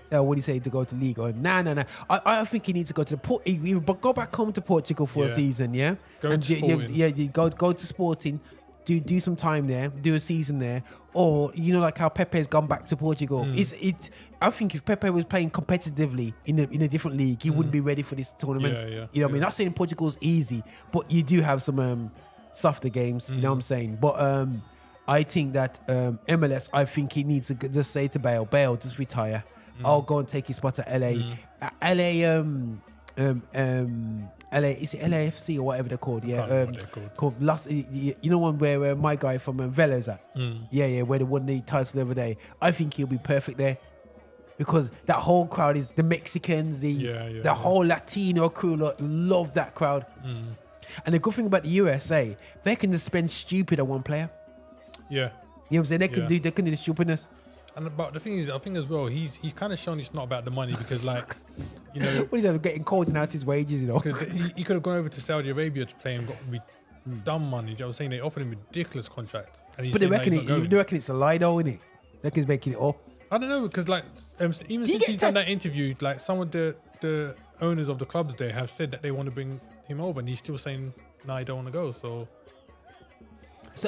What do you say to go to league? Or nah. I think he needs to go to go back home to Portugal for a season, yeah. Go to Sporting. Do some time there, do a season there, or you know, like how Pepe's gone back to Portugal. I think if Pepe was playing competitively in a different league, he wouldn't be ready for this tournament. You know what I mean? Not saying Portugal's easy, but you do have some softer games. You know what I'm saying? But I think that MLS, I think he needs to just say to Bale, just retire. I'll go and take his spot at LA. LA, is it LAFC or whatever they're called? Called last. You know one where my guy from Vela's at. Where they won the title the other day. I think he'll be perfect there because that whole crowd is the Mexicans, the whole Latino crew love that crowd. And the good thing about the USA, they can just spend stupid on one player. You know what I'm saying? They can do the stupidness. But the thing is, I think as well, he's kind of shown it's not about the money because, like, you know, what he's getting called out his wages, you know. He could have gone over to Saudi Arabia to play and got dumb money. You know what I'm saying? They offered him a ridiculous contract, and he's they reckon it's a lie, though, innit? They reckon he's making it up. I don't know because, like, even since he's done that interview, like, some of the owners of the clubs there have said that they want to bring him over, and he's still saying, "No, I don't want to go." So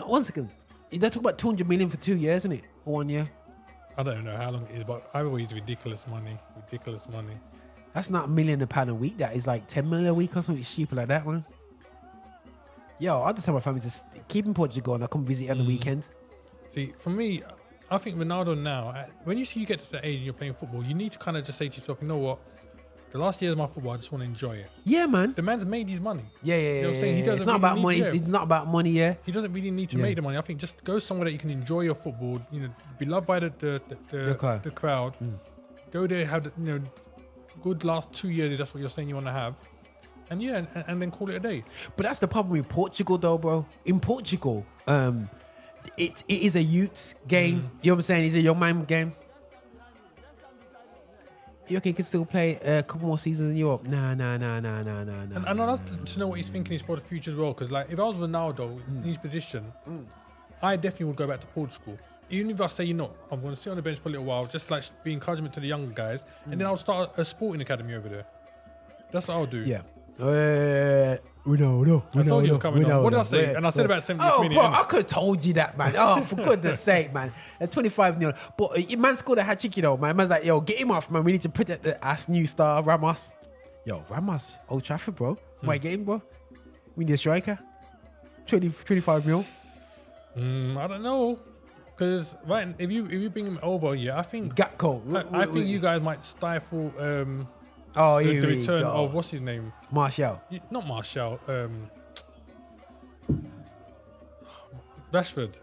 1 second, they're talking about 200 million for 2 years, isn't it? Or 1 year. I don't know how long it is, but I've always ridiculous money. That's not £1 million a week. That is like 10 million a week or something cheaper like that, man. Yo, I just tell my family to keep in Portugal and I come visit on the weekend. See, for me, I think Ronaldo now, when you get to that age and you're playing football, you need to kind of just say to yourself, you know what? The last year of my football, I just want to enjoy it. Yeah, man. The man's made his money. You know what I'm saying? It's not about money. It's not about money, He doesn't really need to make the money. I think just go somewhere that you can enjoy your football, you know, be loved by the crowd. Go there, have good last 2 years, if that's what you're saying you want to have. And and then call it a day. But that's the problem with Portugal though, bro. In Portugal, it is a youth game. You know what I'm saying? It's a young man game. You reckon he can still play a couple more seasons in Europe? Nah. And I'd love to know what he's thinking is for the future as well. Because like, if I was Ronaldo in his position, I definitely would go back to Portugal. Even if I say, I'm going to sit on the bench for a little while, just like be encouragement to the younger guys, and then I'll start a sporting academy over there. That's what I'll do. Yeah. Ronaldo. I told you it was coming on. What did I say? And I said about 70 minutes. Bro, I could have told you that, man. Oh, for goodness sake, man. 25-0. But man scored a hat-trick, man. Man's like, yo, get him off, man. We need to protect the ass new star, Ramos. Yo, Ramos, Old Trafford, bro. My game, bro. We need a striker. 25 mil. I don't know, because right, if you bring him over, yeah, I think Gapco. I think you guys might stifle Oh, the here we return go. of what's his name? Martial. Not Martial. Rashford.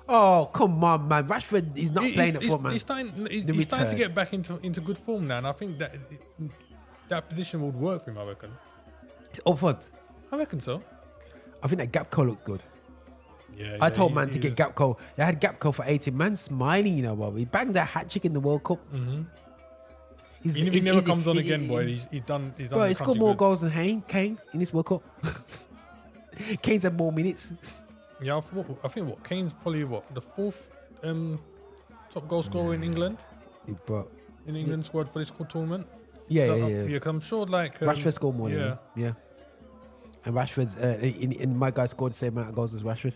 Oh, come on, man. Rashford is not playing at front, man. He's starting The to return. get back into good form now, and I think that position would work for him. I reckon. Up front. I reckon so. I think that Gapco looked good. Yeah. I told man to get Gapco. They had Gapco for 18. Man smiling, you know, bro. He banged that hat trick in the World Cup. Mm-hmm. He never comes on again, boy. He's done. Bro, he scored more goals than Kane in this World Cup. Kane's had more minutes. Yeah, I think Kane's probably the fourth top goal scorer in England. Bro. In England squad for this tournament. Yeah. Yeah, 'cause I'm sure like Rashford scored more than yeah. him. Yeah. And Rashford's in my guy scored the same amount of goals as Rashford.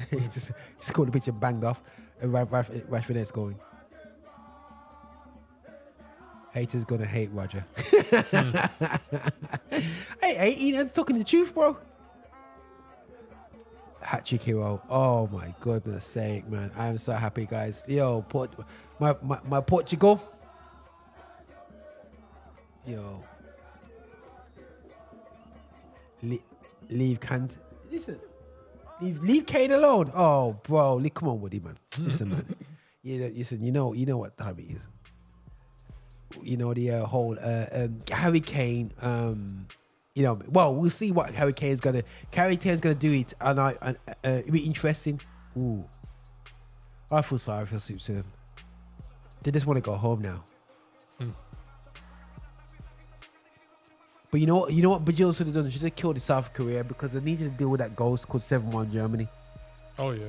He just scored a pitch and banged off. And Rashford ain't scoring. Haters gonna hate Roger. Hey, Ian's talking the truth, bro. Hat-trick hero. Oh my goodness sake, man. I'm so happy, guys. Yo, my Portugal. Yo. Leave Kane. Listen. Leave Kane alone. Oh, bro. Come on, Woody, man. Listen, man. Listen, you know what time it is. You know, the whole Harry Kane, you know, well, we'll see what Harry Kane's gonna do it, and it'll be interesting. Ooh, I feel sorry for Simpson. They just want to go home now. But you know what Brazil should have done? They should have killed South Korea because they needed to deal with that goal called 7-1 Germany. Oh yeah.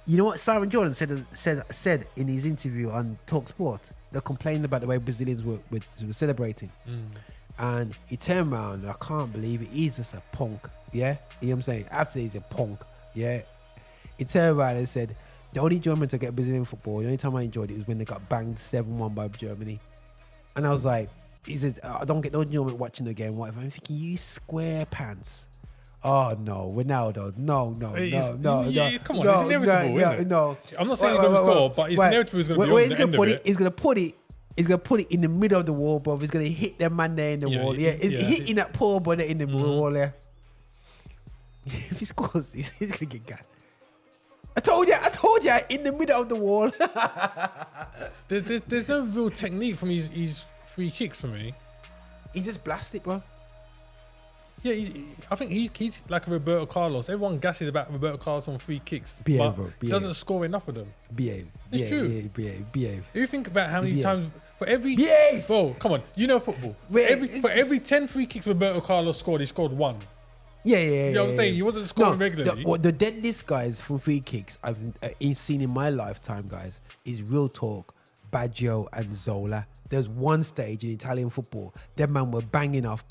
You know what Simon Jordan said in his interview on Talk Sport? They're complaining about the way Brazilians were celebrating. And he turned around, and I can't believe it. He's just a punk, yeah? You know what I'm saying? After he's a punk, yeah? He turned around and said, the only enjoyment I get Brazilian football, the only time I enjoyed it was when they got banged 7-1 by Germany. And I was like, he said, I don't get no enjoyment watching the game, whatever. I'm thinking, you square pants. Oh no, Ronaldo! No. Yeah, come on, it's inevitable, isn't it? No. I'm not saying he's gonna score, but it's inevitable he's gonna be on the end of it. He's gonna put it in the middle of the wall, bro. He's gonna hit that man there in the wall. Yeah, he's hitting that poor boy there in the wall there. If he scores this, he's gonna get gas. I told you, in the middle of the wall. There's no real technique from his free kicks for me. He just blasted, bro. Yeah, I think he's like a Roberto Carlos. Everyone gasses about Roberto Carlos on free kicks, Behave, but bro, he doesn't score enough of them. Behave. It's true. Yeah, behave. If you think about how many times for every Behave. bro, come on, you know football. For every 10 free kicks Roberto Carlos scored, he scored one. Yeah. You know what I'm saying? He wasn't scoring regularly. The deadliest guys from free kicks I've seen in my lifetime, guys, is real talk. Baggio and Zola. There's one stage in Italian football, them man were banging off.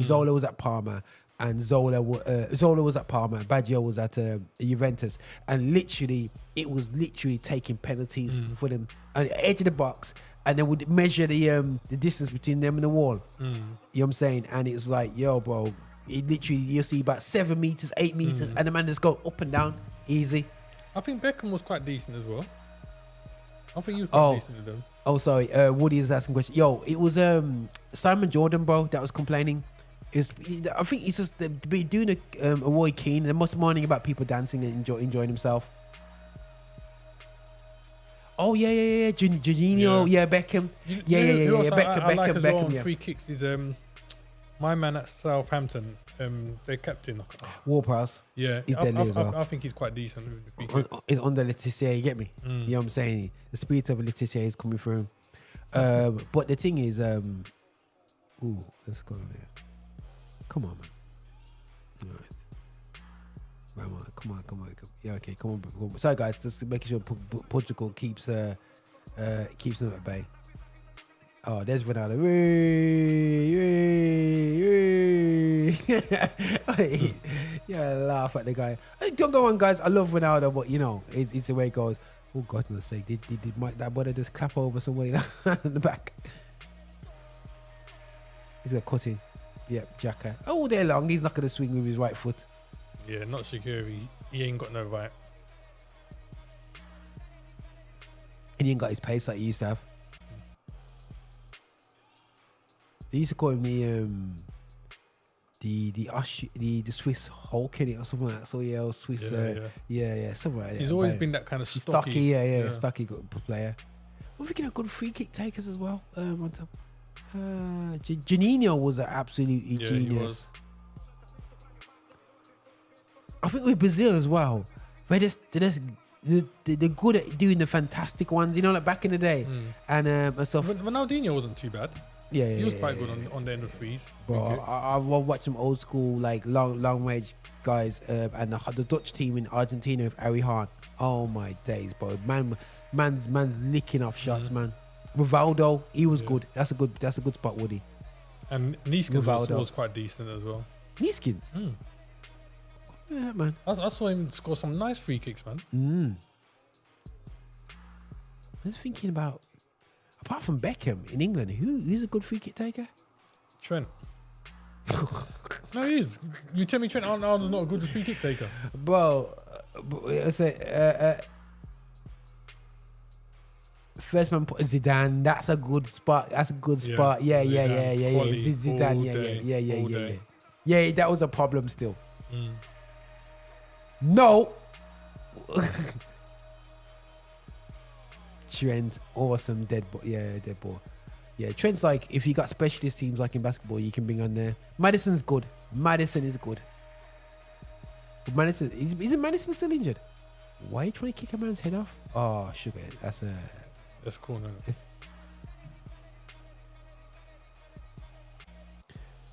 Zola was at Parma, and Zola was at Parma. Baggio was at Juventus, and it was literally taking penalties for them at the edge of the box, and they would measure the distance between them and the wall. You know what I'm saying? And it was like, yo, bro, it literally you'll see about 7 meters, 8 meters, and the man just go up and down easy. I think Beckham was quite decent as well. I think he was quite decent with them. Oh, sorry. Woody is asking questions. Yo, it was Simon Jordan, bro, that was complaining. I think he's just doing a Roy Keane and most morning about people dancing and enjoying himself. Oh yeah. Jorginho, yeah, Beckham. Yeah. Beckham. Free kicks is my man at Southampton. Their captain. Ward-Prowse. Yeah, he's deadly as well. I think he's quite decent with the free kicks. He's under Laetitia, you get me? You know what I'm saying? The spirit of Laetitia is coming through him. But the thing is, let's go there. Come on, man. All right. Come on. Yeah, okay, come on. Sorry, guys, just making sure Portugal keeps them at bay. Oh, there's Ronaldo. Yeah, laugh at the guy. Don't go on, guys. I love Ronaldo, but you know, it's the way it goes. Oh, God's sake, did Mike that brother just clap over somebody in the back? He's gonna cut in. Yep, Jacka. All day long, he's not gonna swing with his right foot. Yeah, not Shaqiri. He ain't got no right. And he ain't got his pace like he used to have. They used to call him the Swiss Hulk in it or something like that. So yeah, or Swiss something like that. He's always been that kind of stocky. Stocky player. We're thinking of good free kick takers as well. On top. Janino was an absolutely genius. I think with Brazil as well, they're good at doing the fantastic ones, you know, like back in the day and stuff. Ronaldinho wasn't too bad. Yeah, he was quite good on the end of threes. Bro, I watch some old school like long range guys and the Dutch team in Argentina with Harry Hahn. Oh my days, bro! Man's licking off shots, man. Rivaldo, he was good. That's a good spot, Woody. And Nieskins was quite decent as well. Nieskins. Yeah, man. I saw him score some nice free kicks, man. I was thinking about, apart from Beckham in England, who's a good free kick taker? Trent. No, he is. You tell me Trent Arnold's not a good free kick taker, bro. I say first man put Zidane. That's a good spot. Yeah. Zidane. Yeah. That was a problem still. No. Trent, awesome, dead ball. Yeah, Trent's like, if you got specialist teams like in basketball, you can bring on there. Madison's good. Madison is good. But Madison, isn't Madison still injured? Why are you trying to kick a man's head off? Oh, sugar. That's cool, no?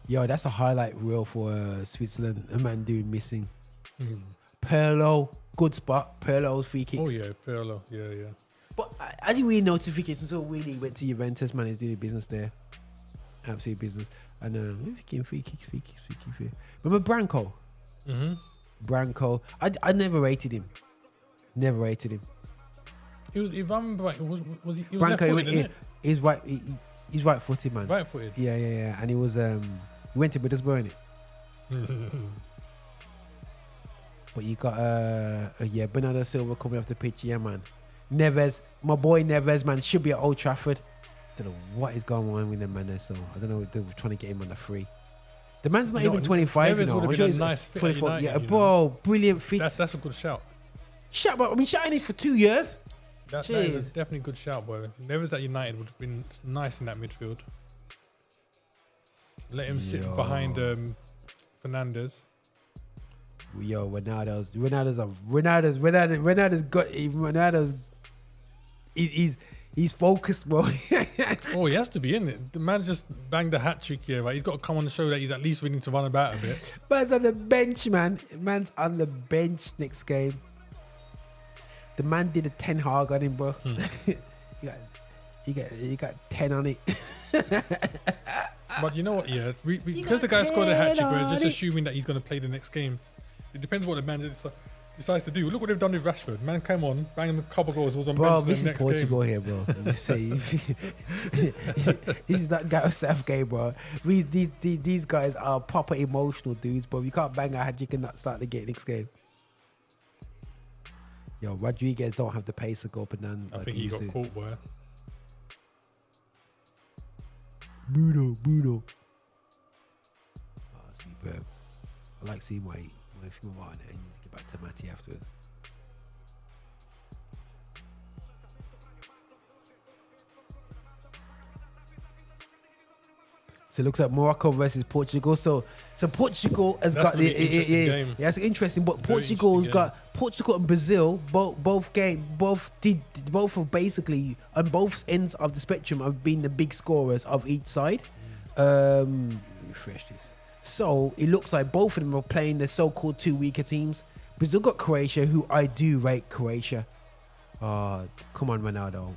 Yo, that's a highlight reel for Switzerland. A man doing missing. Pirlo, good spot. Pirlo's free kicks. Oh yeah, Pirlo. Yeah. But I didn't really notification, so really went to Juventus, man. He's doing business there. Absolute business. And free kicks. Remember Branco? Branco. I never rated him. He was, if I remember right, was he was Branco, left-footed, isn't it? He's right-footed, man. Right-footed. Yeah. And he was he went to Middlesbrough, innit? But you got Bernardo Silva coming off the pitch, yeah, man. Neves, my boy Neves, man, should be at Old Trafford. Don't know what is going on with them, man. So I don't know if they're trying to get him on the free. The man's not even 25, Neves you know. would have been a nice fit 24, at United, bro, brilliant fit. That's a good shout. But I mean, shouting it for 2 years. That is a definitely a good shout, boy. Neves at United would have been nice in that midfield. Let him sit behind Fernandes. Yo, Ronaldo's he's focused, bro. Oh, he has to be, in it. The man just banged a hat trick here, right? He's got to come on the show that he's at least willing to run about a bit. Man's on the bench, man. Man's on the bench next game. The man did a 10 hog on him, bro. he got 10 on it. But you know what? Yeah, because the guy scored a hat trick, we're just assuming that he's going to play the next game. It depends what the man decides to do. Look what they've done with Rashford. Man came on, banging a couple goals, was on bro, bench this the next is Portugal game. here, bro. You say this is that Gareth South game, bro. These guys are proper emotional dudes, bro. You can't bang a hat trick and not start the game next game. Yo, Rodriguez don't have the pace to go up and down. I think he got caught, boy. Bruno. Oh, superb. I like seeing why if you move on and you get back to Matty afterwards. So it looks like Morocco versus Portugal. So Portugal has got really game. Yeah, it's interesting. But Portugal and Brazil both have basically on both ends of the spectrum have been the big scorers of each side. Refresh this. So it looks like both of them are playing the so-called two weaker teams. Brazil got Croatia, who I do rate Croatia. Oh, come on, Ronaldo.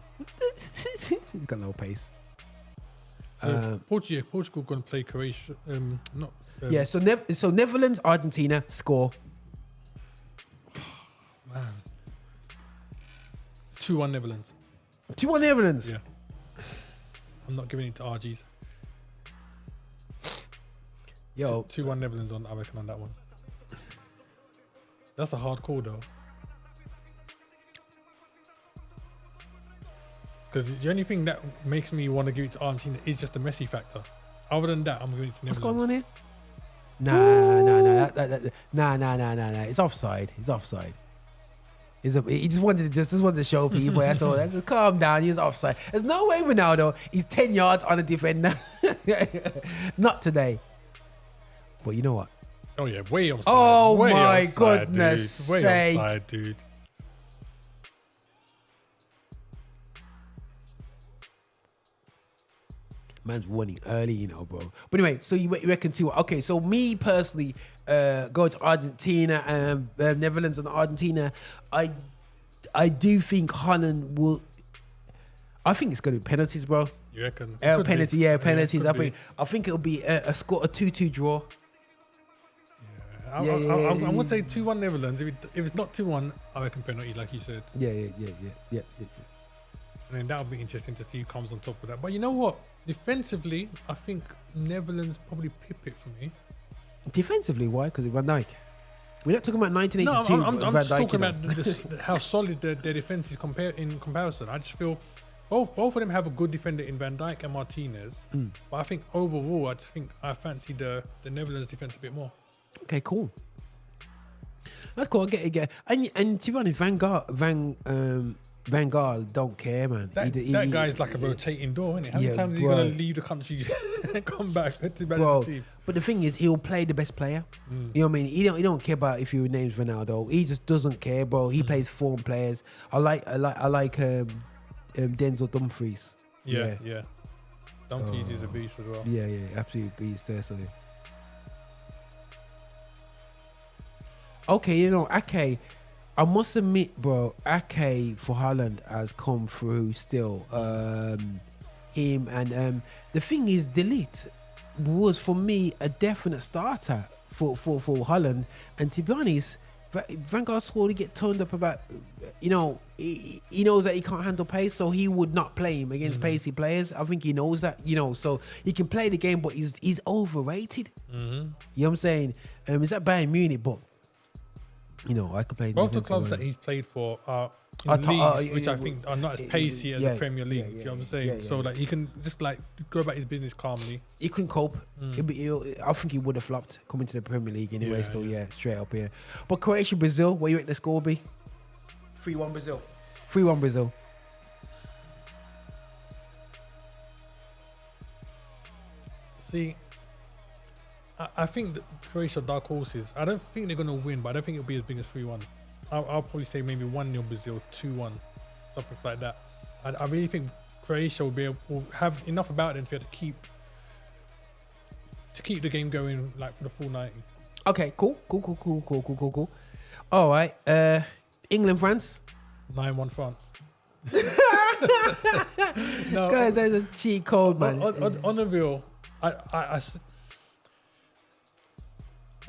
He's got no pace. So Portugal going to play Croatia. So Netherlands, Argentina score. Man, 2-1 Netherlands. 2-1 Netherlands. Yeah, I'm not giving it to RGs. Yo, 2-1 Netherlands on. I reckon on that one. That's a hard call though. Because the only thing that makes me want to give it to Argentina is just the Messi factor. Other than that, I'm giving it to What's Netherlands. going on here? Nah. It's offside. It's offside. He just wanted to show people. That's all. That's calm down. He's offside. There's no way Ronaldo. He's 10 yards on a defender. Not today. But you know what? Oh yeah, way offside. Oh way my offside, goodness dude. Way sake. offside, dude. Man's winning early, you know, bro. But anyway, so you reckon two? Okay, so me personally, go to Argentina and Netherlands and Argentina. I do think Holland will. I think it's going to be penalties, bro. You reckon? Penalty, Be. penalties. Could be. I think it'll be a score, a 2-2 draw. I'm going to say 2-1 Netherlands. If it's not 2-1, I reckon penalty, like you said. Yeah. And then that'll be interesting to see who comes on top of that. But you know what? Defensively, I think Netherlands probably pip it for me. Defensively, why? Because of Van Dijk. We're not talking about 1982. No, I'm Van just Dijk, talking you about how solid their defense is in comparison. I just feel both of them have a good defender in Van Dijk and Martinez. But I think overall, I fancy the Netherlands defense a bit more. Okay, cool. That's cool. I get it. And to be honest, Van Gaal don't care, man. That guy's like a rotating door, isn't it? How many times is he going to leave the country and come back to manage the team? But the thing is, he'll play the best player. You know what I mean? He don't care about if your name's Ronaldo. He just doesn't care, bro. He plays form players. I like Denzel Dumfries. Yeah. Dumfries is a beast as well. Yeah, absolute beast there. So. Okay, you know, Ake, I must admit, bro, Ake for Holland has come through still. Him and the thing is, Delete was for me a definite starter for Holland. And to be honest, Van Gaal slowly get turned up about, you know, he knows that he can't handle pace, so he would not play him against pacey players. I think he knows that, you know, so he can play the game, but he's overrated. You know what I'm saying? Is at Bayern Munich, but you know, I could play both the clubs that he's played for are in leagues which I think are not as pacey as the Premier League. You know what I'm saying? So like he can just like go about his business calmly. He couldn't cope. I think he would have flopped coming to the Premier League anyway. Straight up here. But Croatia, Brazil, what you reckon the score will be? 3-1 Brazil. 3-1 Brazil. See, I think that Croatia dark horses. I don't think they're going to win, but I don't think it'll be as big as 3-1. I'll probably say maybe 1-0 Brazil, 2-1, something like that. I really think Croatia will have enough about them to be able to keep the game going like for the full 90. Okay, cool. All right, England, France. 9-1 France. No, guys, that's a cheat code, man. On the real, I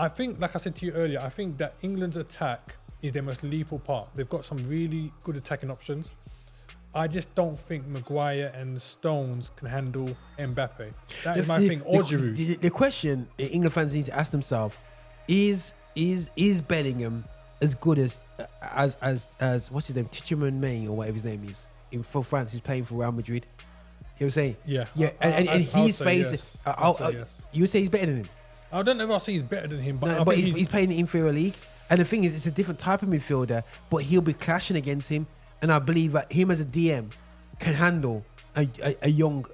think, like I said to you earlier, I think that England's attack is their most lethal part. They've got some really good attacking options. I just don't think Maguire and Stones can handle Mbappe. That is my thing. Or Giroud. The question England fans need to ask themselves is Bellingham as good as what's his name, Tichman May or whatever his name is for France? He's playing for Real Madrid. You know what I'm saying? Yeah. And he's facing. Yes. You say he's better than him? I don't know if I'll say he's better than him, but but he's playing in the inferior league. And the thing is, it's a different type of midfielder, but he'll be clashing against him. And I believe that him as a DM can handle a young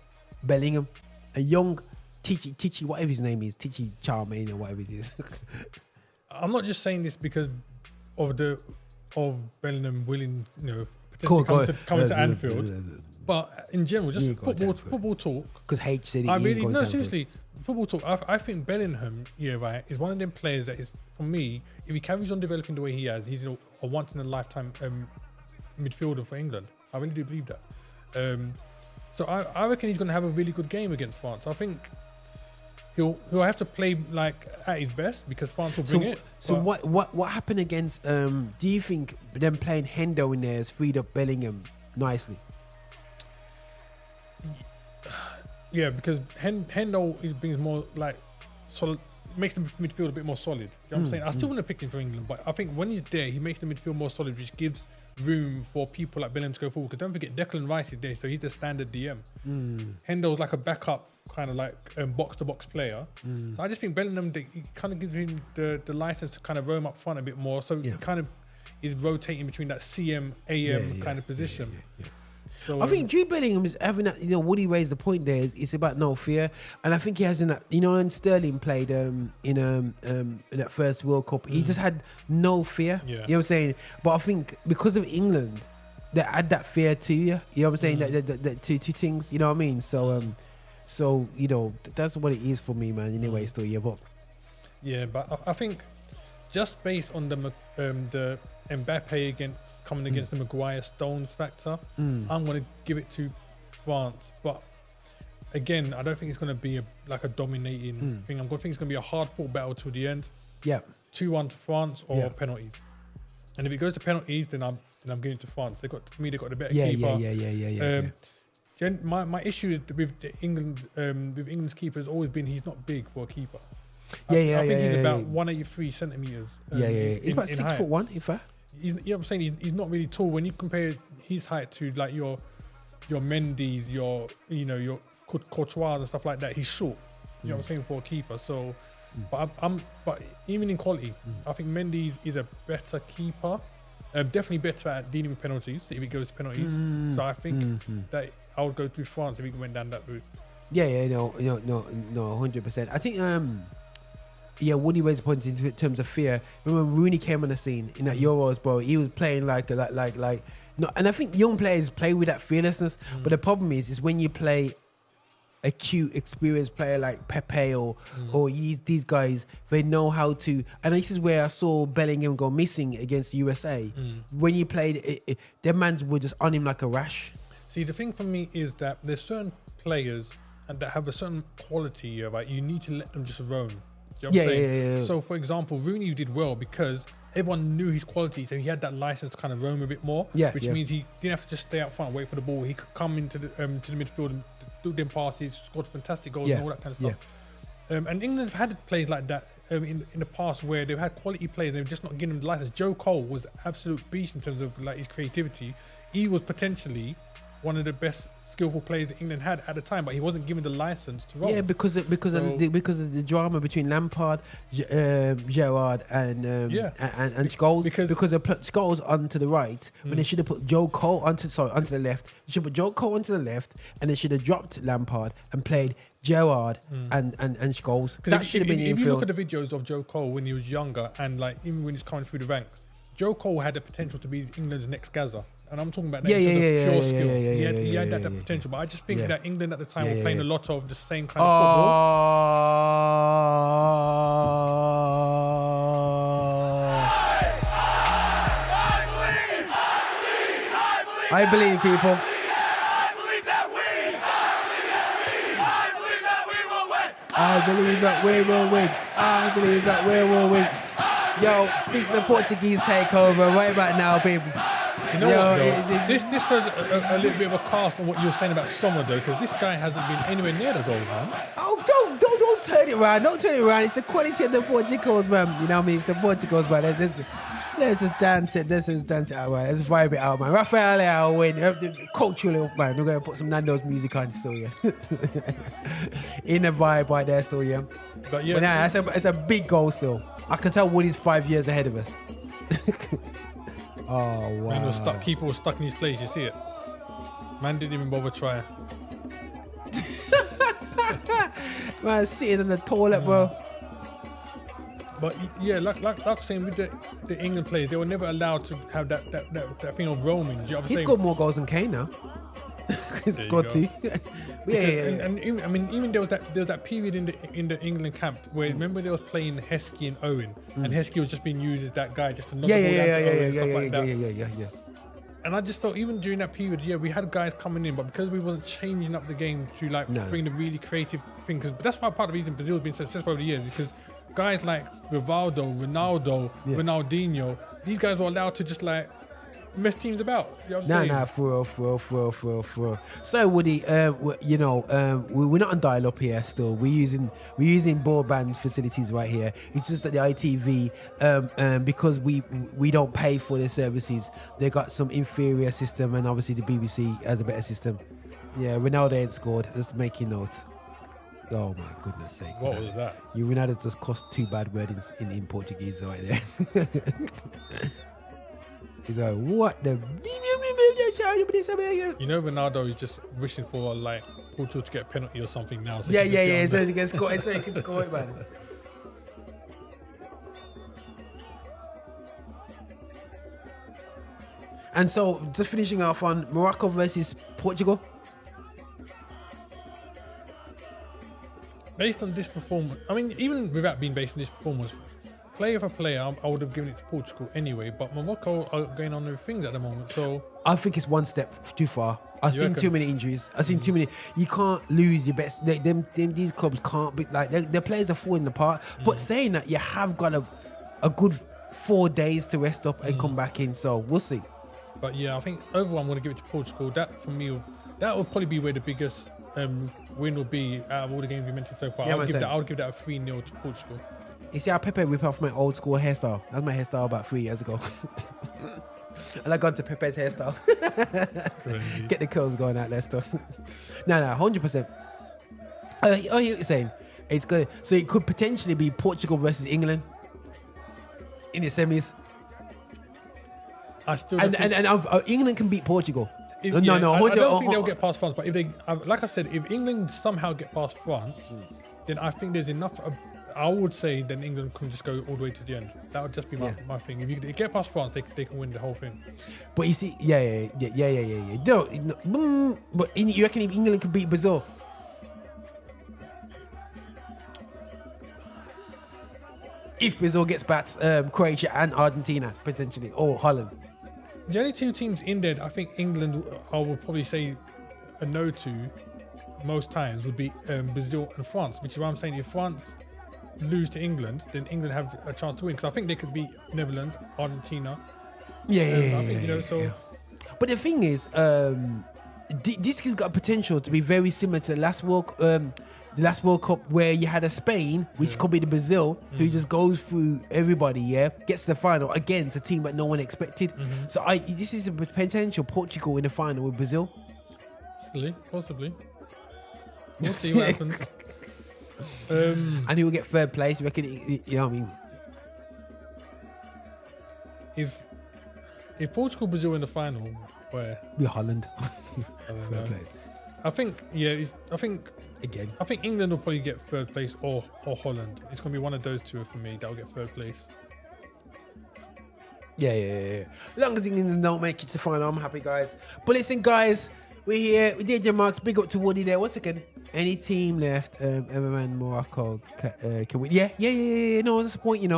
Bellingham, a young Tichi, whatever his name is, Tichi Charmaine or whatever it is. I'm not just saying this because of Bellingham willing, come to Anfield. But in general, just football talk. Because H said he seriously, football talk. I think Bellingham, is one of them players that is, for me, if he carries on developing the way he has, he's a once in a lifetime midfielder for England. I really do believe that. So I reckon he's going to have a really good game against France. I think he'll have to play like at his best because France will bring it. So what happened against? Do you think them playing Hendo in there has freed up Bellingham nicely? Yeah, because Hendo brings more like makes the midfield a bit more solid. You know what I'm saying? I still want to pick him for England, but I think when he's there, he makes the midfield more solid, which gives room for people like Bellingham to go forward. Because don't forget, Declan Rice is there, so he's the standard DM. Hendo's like a backup, kind of like box-to-box player. So I just think Bellingham, he kind of gives him the license to kind of roam up front a bit more. So he kind of is rotating between that CM, AM kind of position. So, I think Jude Bellingham is having that, Woody raised the point there, it's about no fear. And I think he has in that, when Sterling played in that first World Cup, he just had no fear. You know what I'm saying? But I think because of England, they add that fear to you. You know what I'm saying? That two things, you know what I mean? So, that's what it is for me, man. Anyway, still, but I think just based on the Mbappe coming against the Maguire Stones factor, I'm going to give it to France. But again, I don't think it's going to be a dominating thing. I'm going to think it's going to be a hard-fought battle to the end. 2-1 to France or penalties. And if it goes to penalties, then I'm giving it to France. They got the better keeper. My issue with England's keeper has always been he's not big for a keeper. I think he's about 183 centimeters. He's about 6'1", in fact. I'm saying he's not really tall. When you compare his height to like your Mendy's, your Courtois and stuff like that, he's short. You know what I'm saying, for a keeper. So, but even in quality, I think Mendy's is a better keeper. Definitely better at dealing with penalties if it goes to penalties. So I think that I would go through France if it went down that route. No, 100%. I think Woody raised a point in terms of fear. Remember when Rooney came on the scene in that Euros, bro? He was playing like no, and I think young players play with that fearlessness. But the problem is when you play a cute, experienced player like Pepe or these guys, they know how to. And this is where I saw Bellingham go missing against USA. When you played, them mans were just on him like a rash. See, the thing for me is that there's certain players that have a certain quality, right? You need to let them just roam. You know what I'm saying? So, for example, Rooney did well because everyone knew his quality, so he had that license to kind of roam a bit more. Which means he didn't have to just stay out front and wait for the ball. He could come into the midfield and do them passes, scored fantastic goals and all that kind of stuff. And England have had players like that in the past where they've had quality players, they've just not given them the license. Joe Cole was an absolute beast in terms of like his creativity. He was potentially one of the best skillful players that England had at the time, but he wasn't given the license to roll. Because of the drama between Lampard, Gerrard, and Scholes. Because they put Scholes onto the right when they should have put Joe Cole onto the left. They should put Joe Cole onto the left, and they should have dropped Lampard and played Gerrard and Scholes. That should have been if you look at the videos of Joe Cole when he was younger and like even when he's coming through the ranks, Joe Cole had the potential to be England's next Gaza. And I'm talking about that pure skill. He had that potential. But I just think that England at the time were playing a lot of the same kind of football. I believe, people. I believe that we will win. I believe that we will win. Yo, this is the Portuguese takeover right about now, people. You know what, this was a little bit of a cast on what you were saying about Sommer, though, because this guy hasn't been anywhere near the goals, man. Oh, don't turn it around. Don't turn it around. It's the quality of the Portuguese, man. You know what I mean? It's the Portuguese, man. Let's just dance it. Let's just dance it out, man. Let's vibe it out, man. Rafael Leao win. Culturally, man. We're going to put some Nando's music on still, yeah. In the vibe right there still, yeah. But nah, it's a big goal still. I can tell Woody's 5 years ahead of us. Oh, wow. Man was stuck. Keeper was stuck in his place. You see it? Man didn't even bother trying. Man, sitting in the toilet, bro. But yeah, like I was saying with the England players, they were never allowed to have that thing of roaming. You know what I'm He's saying? scored more goals than Kane now. He's got to. And I mean, even there was that period in the England camp where remember they was playing Heskey and Owen, and Heskey was just being used as that guy just to knock the ball down to Owen and stuff like that. Yeah. And I just felt even during that period, we had guys coming in, but because we wasn't changing up the game to bring the really creative thing, because that's why part of the reason Brazil's been successful over the years is because guys like Rivaldo, Ronaldo, Ronaldinho, these guys were allowed to just mess teams about. You know what I'm saying? Nah, for real. So Woody, we're not on dial-up here. Still, we're using broadband facilities right here. It's just that the ITV, because we don't pay for their services, they got some inferior system, and obviously the BBC has a better system. Yeah, Ronaldo ain't scored. Just making note. Oh my goodness sake! What was that? Ronaldo just cost 2 bad words in Portuguese right there. He's like, what the? You know, Ronaldo is just wishing for like Portugal to get a penalty or something now. So Yeah. So he can score it, man. And so, just finishing off on Morocco versus Portugal. Based on this performance, I mean, even without being based on this performance, player for player, I would have given it to Portugal anyway. But Morocco are going on with things at the moment, so I think it's one step too far. I've You seen reckon? too many injuries. I've seen too many. You can't lose your best. These clubs can't be like their players are falling apart. But saying that, you have got a good 4 days to rest up and come back in. So we'll see. But yeah, I think overall I'm going to give it to Portugal. That for me, that would probably be where the biggest win will be out of all the games we mentioned so far. Yeah, I would give man, that a 3-0 to Portugal. You see how Pepe ripped off my old school hairstyle? That was my hairstyle about 3 years ago. And I got to Pepe's hairstyle. Crazy. Get the curls going out there stuff. No, 100%. I hear what you're saying. It's good. So it could potentially be Portugal versus England in the semis. I still And England can beat Portugal. If, No, yeah, I don't think they'll 100%. get past France, but if they, like I said, if England somehow get past France, then I think there's enough. I would say then England can just go all the way to the end. That would just be my thing. If you get past France, they can win the whole thing. But you see, yeah. But you reckon if England can beat Brazil? If Brazil gets past Croatia and Argentina potentially, or Holland. The only two teams in there that I think England, I would probably say a no to most times would be Brazil and France, which is why I'm saying if France lose to England, then England have a chance to win. Because I think they could beat Netherlands, Argentina. Yeah. But the thing is, this has got potential to be very similar to the last World Cup where you had a Spain, which could be the Brazil, who just goes through everybody, gets to the final against a team that no one expected. So this is a potential Portugal in the final with Brazil. Possibly. We'll see what happens. And he will get third place. Reckon, you know what I mean? If Portugal, Brazil in the final, where Be Holland. I don't Third know. place. I think Again. I think England will probably get third place or Holland. It's going to be one of those two for me that will get third place. Yeah. As long as England don't make it to the final, I'm happy, guys. But listen, guys, we're here. We did your marks. Big up to Woody there. Once again, any team left, man, Morocco can win. Yeah. No, that's the point,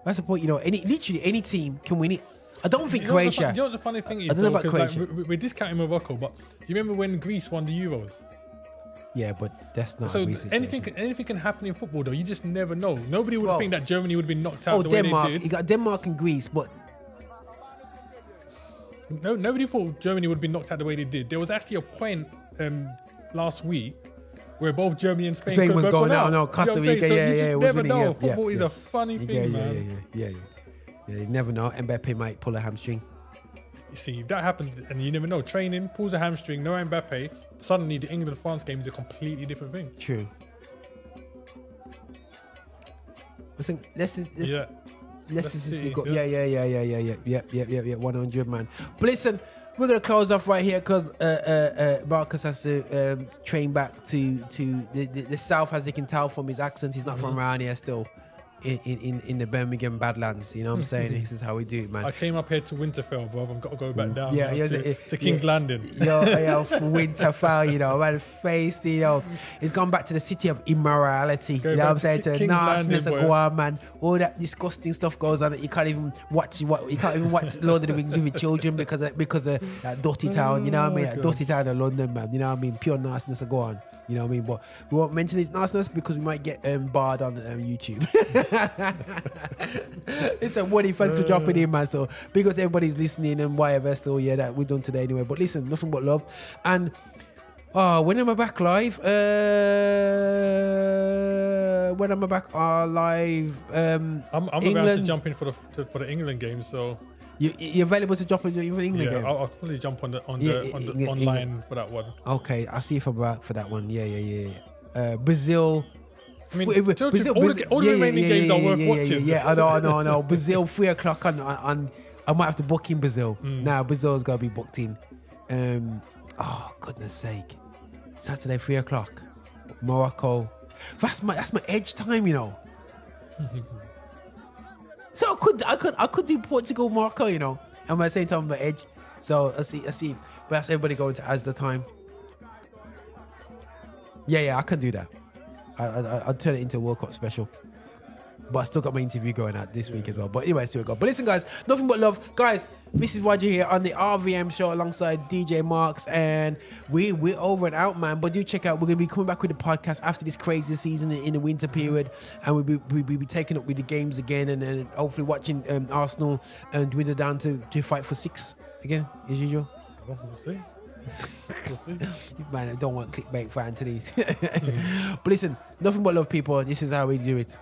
That's the point, Literally any team can win it. I don't think Croatia. You know what the funny thing is? I don't know about 'cause, Croatia. Like, we're discounting Morocco, but do you remember when Greece won the Euros? Yeah, but that's not. So a recent situation. anything can happen in football, though. You just never know. Nobody would think that Germany would be knocked out Oh, the Denmark. way they You did. got Denmark and Greece, but No, nobody thought Germany would be knocked out the way they did. There was actually a point last week where both Germany and Spain Spain was both going went out. out. No, You know Costa what I'm saying? Rica. So Yeah, you just it was never really, know. yeah, Football is yeah. a funny thing, man. Yeah. You never know. Mbappe might pull a hamstring. You see, if that happens, and you never know, training, pulls a hamstring, no Mbappe, suddenly the England-France game is a completely different thing. True. Listen, let's Yeah. see. see. Yeah. 100, man. But listen, we're gonna close off right here because Marcus has to train back to the south, as you can tell from his accent. He's not from around here still. In the Birmingham Badlands, you know what I'm saying? This is how we do it, man. I came up here to Winterfell, bro. I've got to go back down now to King's yeah. Landing. Yo, for Winterfell, man, face, he's gone back to the city of immorality. Go you know what I'm back saying? to To the King's nastiness Landing, of boy. Guam, man. All that disgusting stuff goes on that you can't even watch. You can't even watch Lord of the Rings with your children because of that dirty town. You know what I mean? Oh, That dirty town of London, man. You know what I mean? Pure nastiness of Guam. You know what I mean? But we won't mention his niceness because we might get barred on YouTube. Listen, Woody, thanks for dropping in, man. So big up to everybody's listening and whatever still, yeah, that we've done today anyway. But listen, nothing but love. And when am I back live? When am I back live? I'm about to jump in for the England game, so you're available to drop in the England game? Yeah, I'll probably jump on the online for that one. Okay, I'll see if I'm back for that one. Yeah. Brazil. I mean, all the remaining games are worth watching. Yeah, I know. Brazil, 3 o'clock on. I might have to book in Brazil. Now Brazil's got to be booked in. Oh, goodness sake. Saturday, 3 o'clock. Morocco. That's my edge time, you know. So I could do Portugal, Morocco, you know. And at the same time, my edge. So I see. But that's everybody going to as the time. Yeah, I can do that. I'll turn it into a World Cup special. But I still got my interview going out this week as well. But anyway, still go. But listen, guys, nothing but love. Guys, this is Roger here on the RVM show alongside DJ Marks. And we're over and out, man. But do check out, we're going to be coming back with the podcast after this crazy season in the winter period. And we'll be taking up with the games again. And then hopefully watching Arsenal and dwindle down to fight for 6 again, as usual. Well, we'll see. Man, I don't want clickbait for Anthony. But listen, nothing but love, people. This is how we do it.